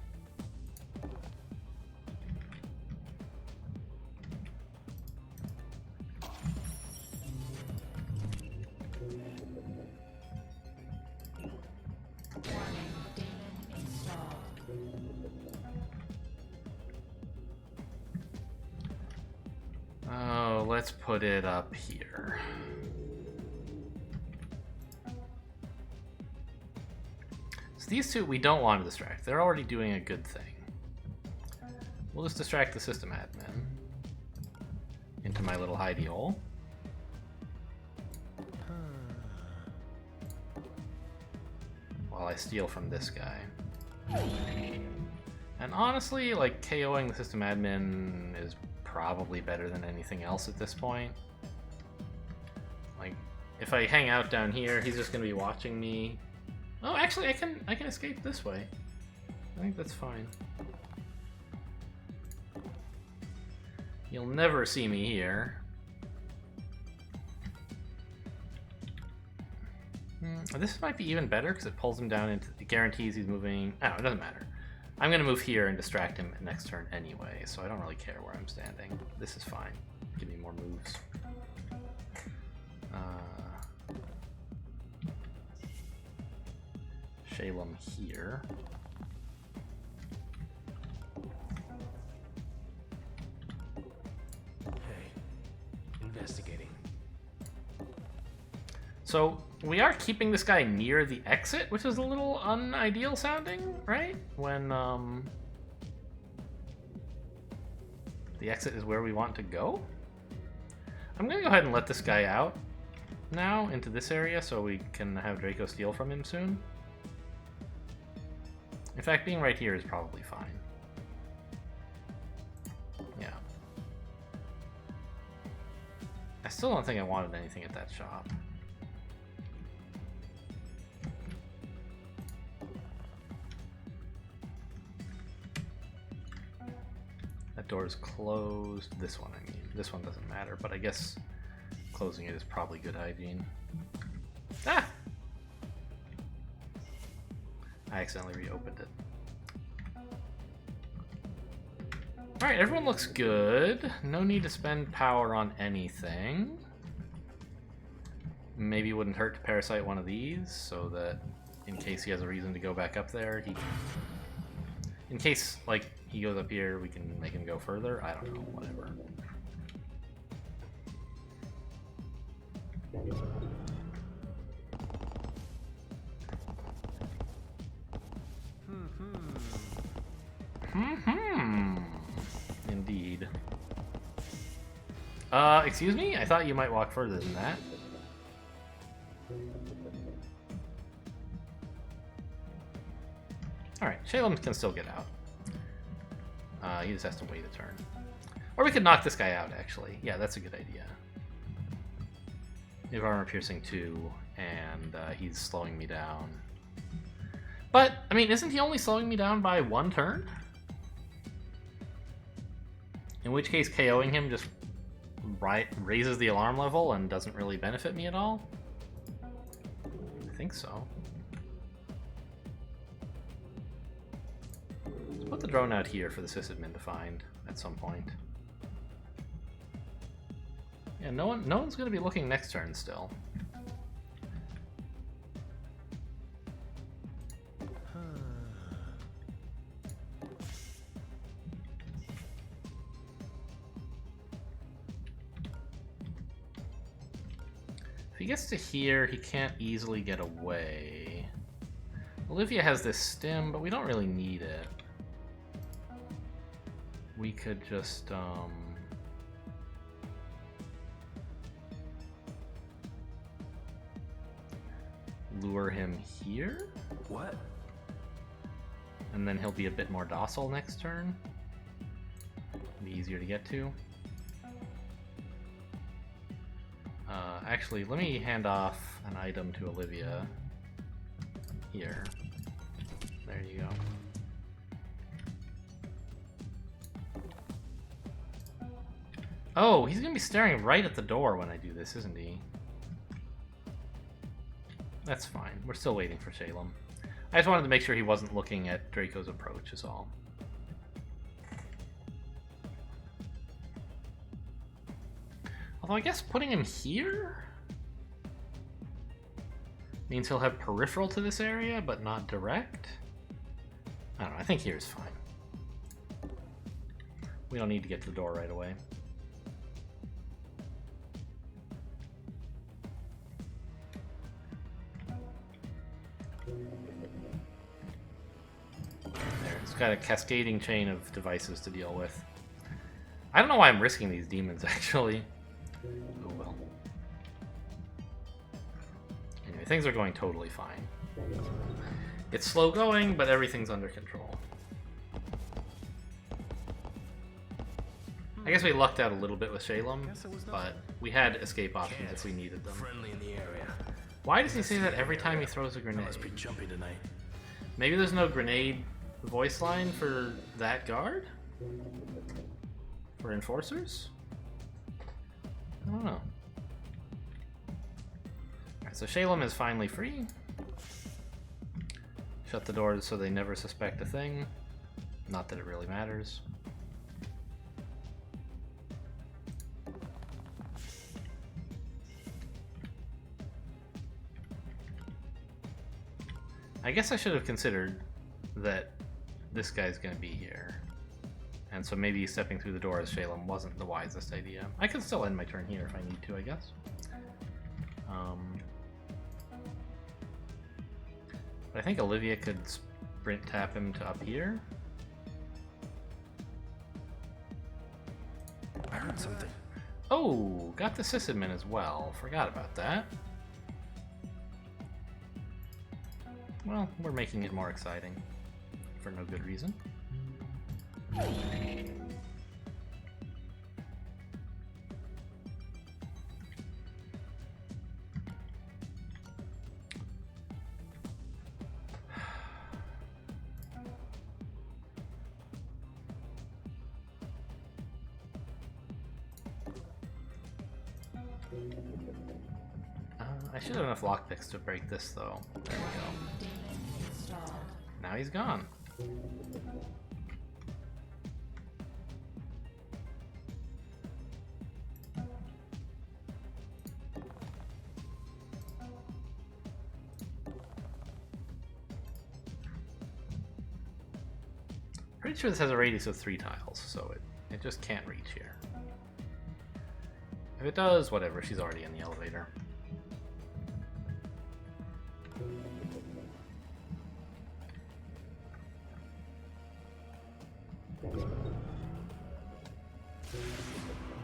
Oh, let's put it up here. So these two we don't want to distract. They're already doing a good thing. We'll just distract the system admin into my little hidey hole. While I steal from this guy. And honestly, like, KOing the system admin is probably better than anything else at this point. Like, if I hang out down here, he's just gonna be watching me. Oh, actually, I can escape this way. I think that's fine. You'll never see me here. This might be even better because it pulls him down into, it guarantees he's moving. Oh, it doesn't matter. I'm gonna move here and distract him next turn anyway, so I don't really care where I'm standing. This is fine. Give me more moves. Shalem here. Hey, investigating. So we are keeping this guy near the exit, which is a little unideal sounding, right? When the exit is where we want to go. I'm gonna go ahead and let this guy out now into this area so we can have Draco steal from him soon. In fact, being right here is probably fine. Yeah. I still don't think I wanted anything at that shop. That door is closed. This one, I mean. This one doesn't matter, but I guess closing it is probably good hygiene. Ah! I accidentally reopened it. Alright, everyone looks good. No need to spend power on anything. Maybe it wouldn't hurt to parasite one of these, so that in case he has a reason to go back up there, he... In case, like, he goes up here, we can make him go further. I don't know, whatever. Indeed. Excuse me? I thought you might walk further than that. Alright, Shalem can still get out. He just has to wait a turn. Or we could knock this guy out, actually. Yeah, that's a good idea. We have armor piercing 2, and he's slowing me down. But, I mean, isn't he only slowing me down by 1 turn? In which case, KOing him just raises the alarm level and doesn't really benefit me at all? I think so. Let's put the drone out here for the sysadmin to find at some point. Yeah, no one's going to be looking next turn still. If he gets to here, he can't easily get away. Olivia has this stim, but we don't really need it. We could just, lure him here? What? And then he'll be a bit more docile next turn. Be easier to get to. Actually, let me hand off an item to Olivia. Here. There you go. Oh, he's gonna be staring right at the door when I do this, isn't he? That's fine. We're still waiting for Shalem. I just wanted to make sure he wasn't looking at Draco's approach, is all. Although I guess putting him here means he'll have peripheral to this area, but not direct. I don't know. I think here's fine. We don't need to get to the door right away. There, it's got a cascading chain of devices to deal with. I don't know why I'm risking these demons, actually. Oh well. Anyway, things are going totally fine. It's slow going, but everything's under control. I guess we lucked out a little bit with Shalem, but we had escape options if we needed them. Friendly in the area. Why does he say that every time he throws a grenade? Must be jumpy tonight. Maybe there's no grenade voice line for that guard? For enforcers? I don't know. Alright, so Shalem is finally free. Shut the doors so they never suspect a thing. Not that it really matters. I guess I should have considered that this guy's gonna be here. And so maybe stepping through the door as Shalem wasn't the wisest idea. I could still end my turn here if I need to, I guess. But I think Olivia could sprint tap him to up here. I heard something. Oh, got the sysadmin as well. Forgot about that. Well, we're making it more exciting. For no good reason. I should have enough lockpicks to break this, though. There we go. Now he's gone. Pretty sure this has a radius of 3 tiles, so it just can't reach here. If it does, whatever, she's already in the elevator.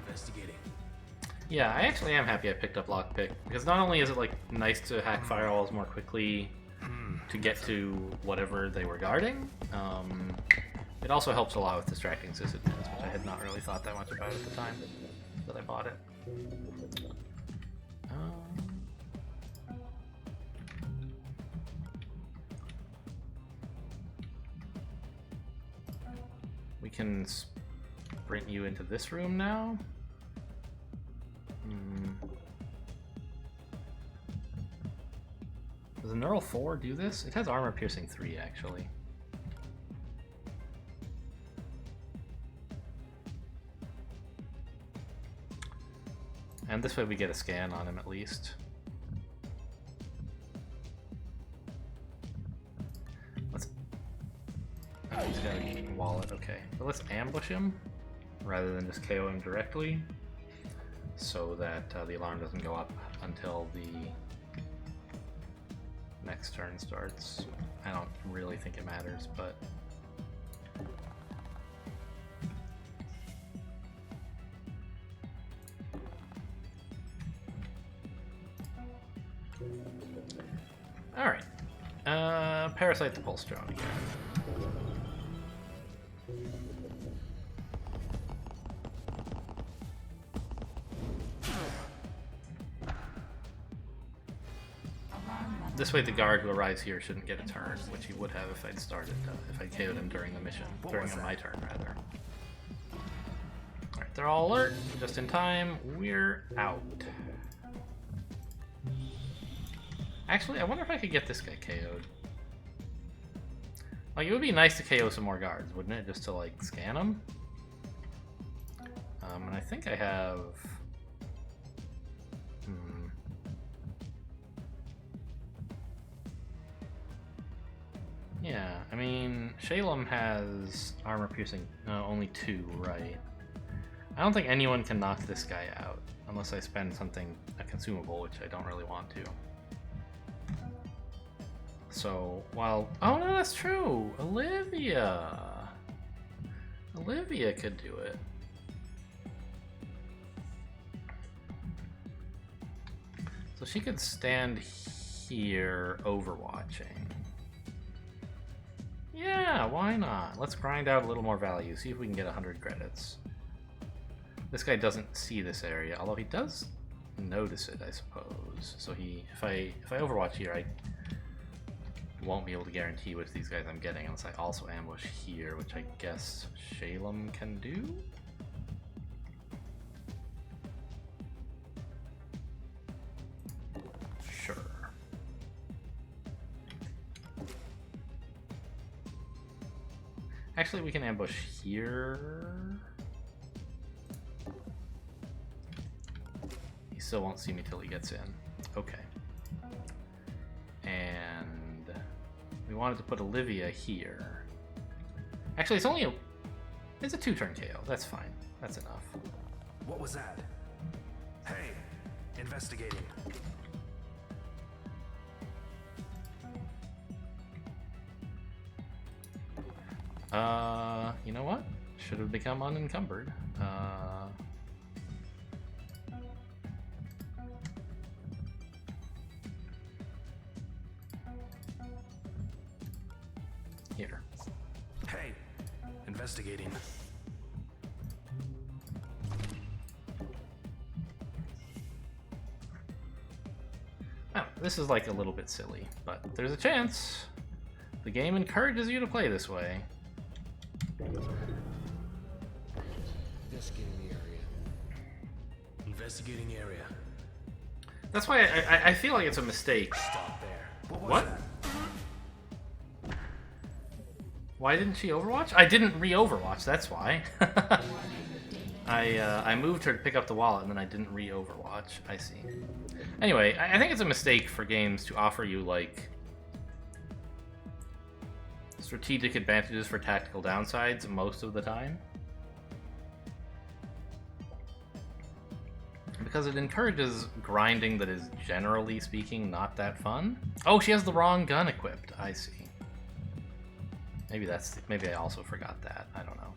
Investigating. Yeah, I actually am happy I picked up lockpick, because not only is it like nice to hack firewalls more quickly to get to whatever they were guarding, it also helps a lot with distracting sysadmins, which I had not really thought that much about at the time that I bought it. We can sprint you into this room now. Does a Neural 4 do this? It has armor piercing 3 actually. And this way we get a scan on him at least. Let's... Oh, he's got a wallet, okay. But let's ambush him rather than just KO him directly so that the alarm doesn't go up until the next turn starts. I don't really think it matters, but... Alright. Parasite the Pulse Drone again. This way the guard who arrives here shouldn't get a turn, which he would have if I'd started, if I'd KO'd him during the mission, during my turn rather. Alright, they're all alert, just in time, we're out. Actually, I wonder if I could get this guy KO'd. Like, it would be nice to KO some more guards, wouldn't it? Just to, like, scan them. And I think I have... Yeah, I mean, Shalem has armor piercing, only 2, right? I don't think anyone can knock this guy out, unless I spend something, a consumable, which I don't really want to. So, while... Oh, no, that's true! Olivia! Olivia could do it. So she could stand here overwatching. Yeah, why not? Let's grind out a little more value, see if we can get 100 credits. This guy doesn't see this area, although he does notice it, I suppose. So if I overwatch here, I won't be able to guarantee which of these guys I'm getting unless I also ambush here, which I guess Shalem can do? Sure. Actually, we can ambush here. He still won't see me till he gets in. Okay. And wanted to put Olivia here. Actually, it's a 2-turn KO. That's fine. That's enough. What was that? Hey, investigating. You know what? Should have become unencumbered. Here. Hey, investigating. Oh, this is like a little bit silly, but there's a chance. The game encourages you to play this way. Investigating the area. Investigating area. That's why I feel like it's a mistake. Stop there. What? Why didn't she Overwatch? I didn't re-Overwatch, that's why. I moved her to pick up the wallet and then I didn't re-Overwatch. I see. Anyway, I think it's a mistake for games to offer you, like, strategic advantages for tactical downsides most of the time. Because it encourages grinding that is, generally speaking, not that fun. Oh, she has the wrong gun equipped. I see. Maybe I also forgot that. I don't know.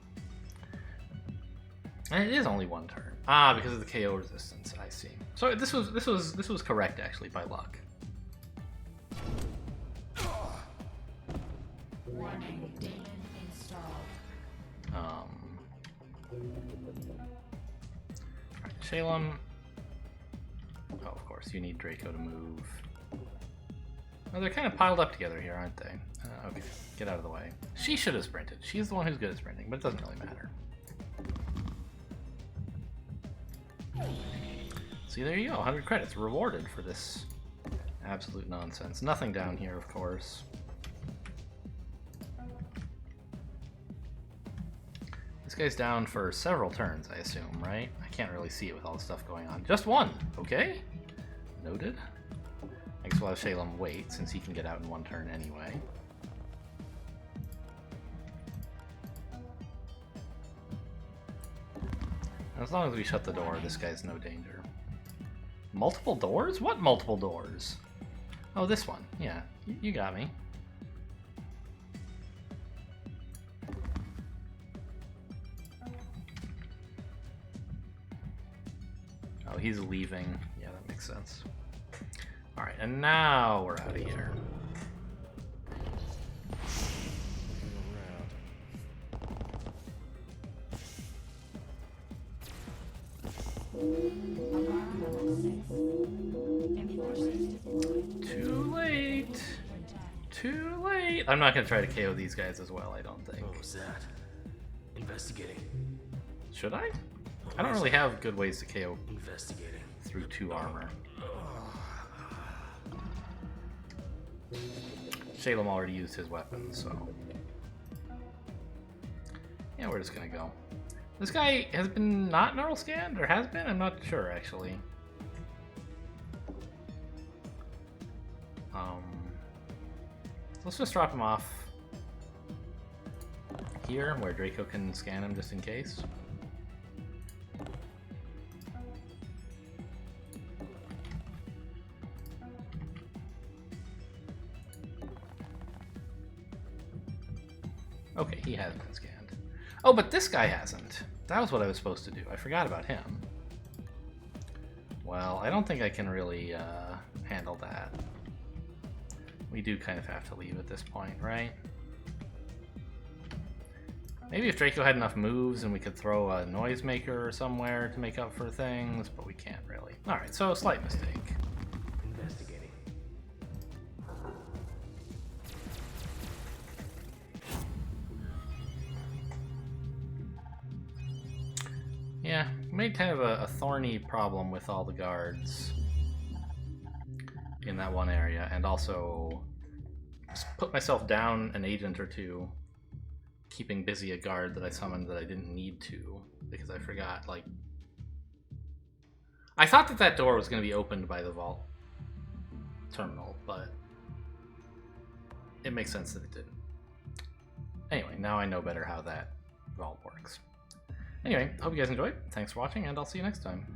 And it is only 1 turn. Ah, because of the KO resistance. I see. So this was correct actually by luck. Warning, demon installed. Right, Shalem. Oh, of course, you need Draco to move. Oh, they're kind of piled up together here, aren't they? Okay, get out of the way. She should have sprinted. She's the one who's good at sprinting, but it doesn't really matter. See, there you go. 100 credits rewarded for this absolute nonsense. Nothing down here, of course. This guy's down for several turns, I assume, right? I can't really see it with all the stuff going on. Just 1, okay? Noted. I guess we'll have Shalem wait, since he can get out in 1 turn anyway. As long as we shut the door, this guy's no danger. Multiple doors? What multiple doors? Oh, this one. Yeah, you got me. Oh, he's leaving. Yeah, that makes sense. Alright, and now we're out of here. Too late. Too late. I'm not gonna try to KO these guys as well, I don't think. What was that? Investigating. Should I? I don't really have good ways to KO Investigating. through 2 armor. Shalem already used his weapon, so... yeah, we're just gonna go. This guy has been not neural scanned, or has been? I'm not sure, actually. Let's just drop him off here, where Draco can scan him just in case. Okay, he has been scanned. Oh, but this guy hasn't. That was what I was supposed to do. I forgot about him. Well, I don't think I can really handle that. We do kind of have to leave at this point, right? Maybe if Draco had enough moves and we could throw a noisemaker somewhere to make up for things, but we can't really. Alright, so slight mistake. Investigating. Yeah, made kind of a thorny problem with all the guards in that one area, and also just put myself down an agent or 2, keeping busy a guard that I summoned that I didn't need to, because I forgot, like... I thought that that door was going to be opened by the vault terminal, but it makes sense that it didn't. Anyway, now I know better how that vault works. Anyway, hope you guys enjoyed. Thanks for watching, and I'll see you next time.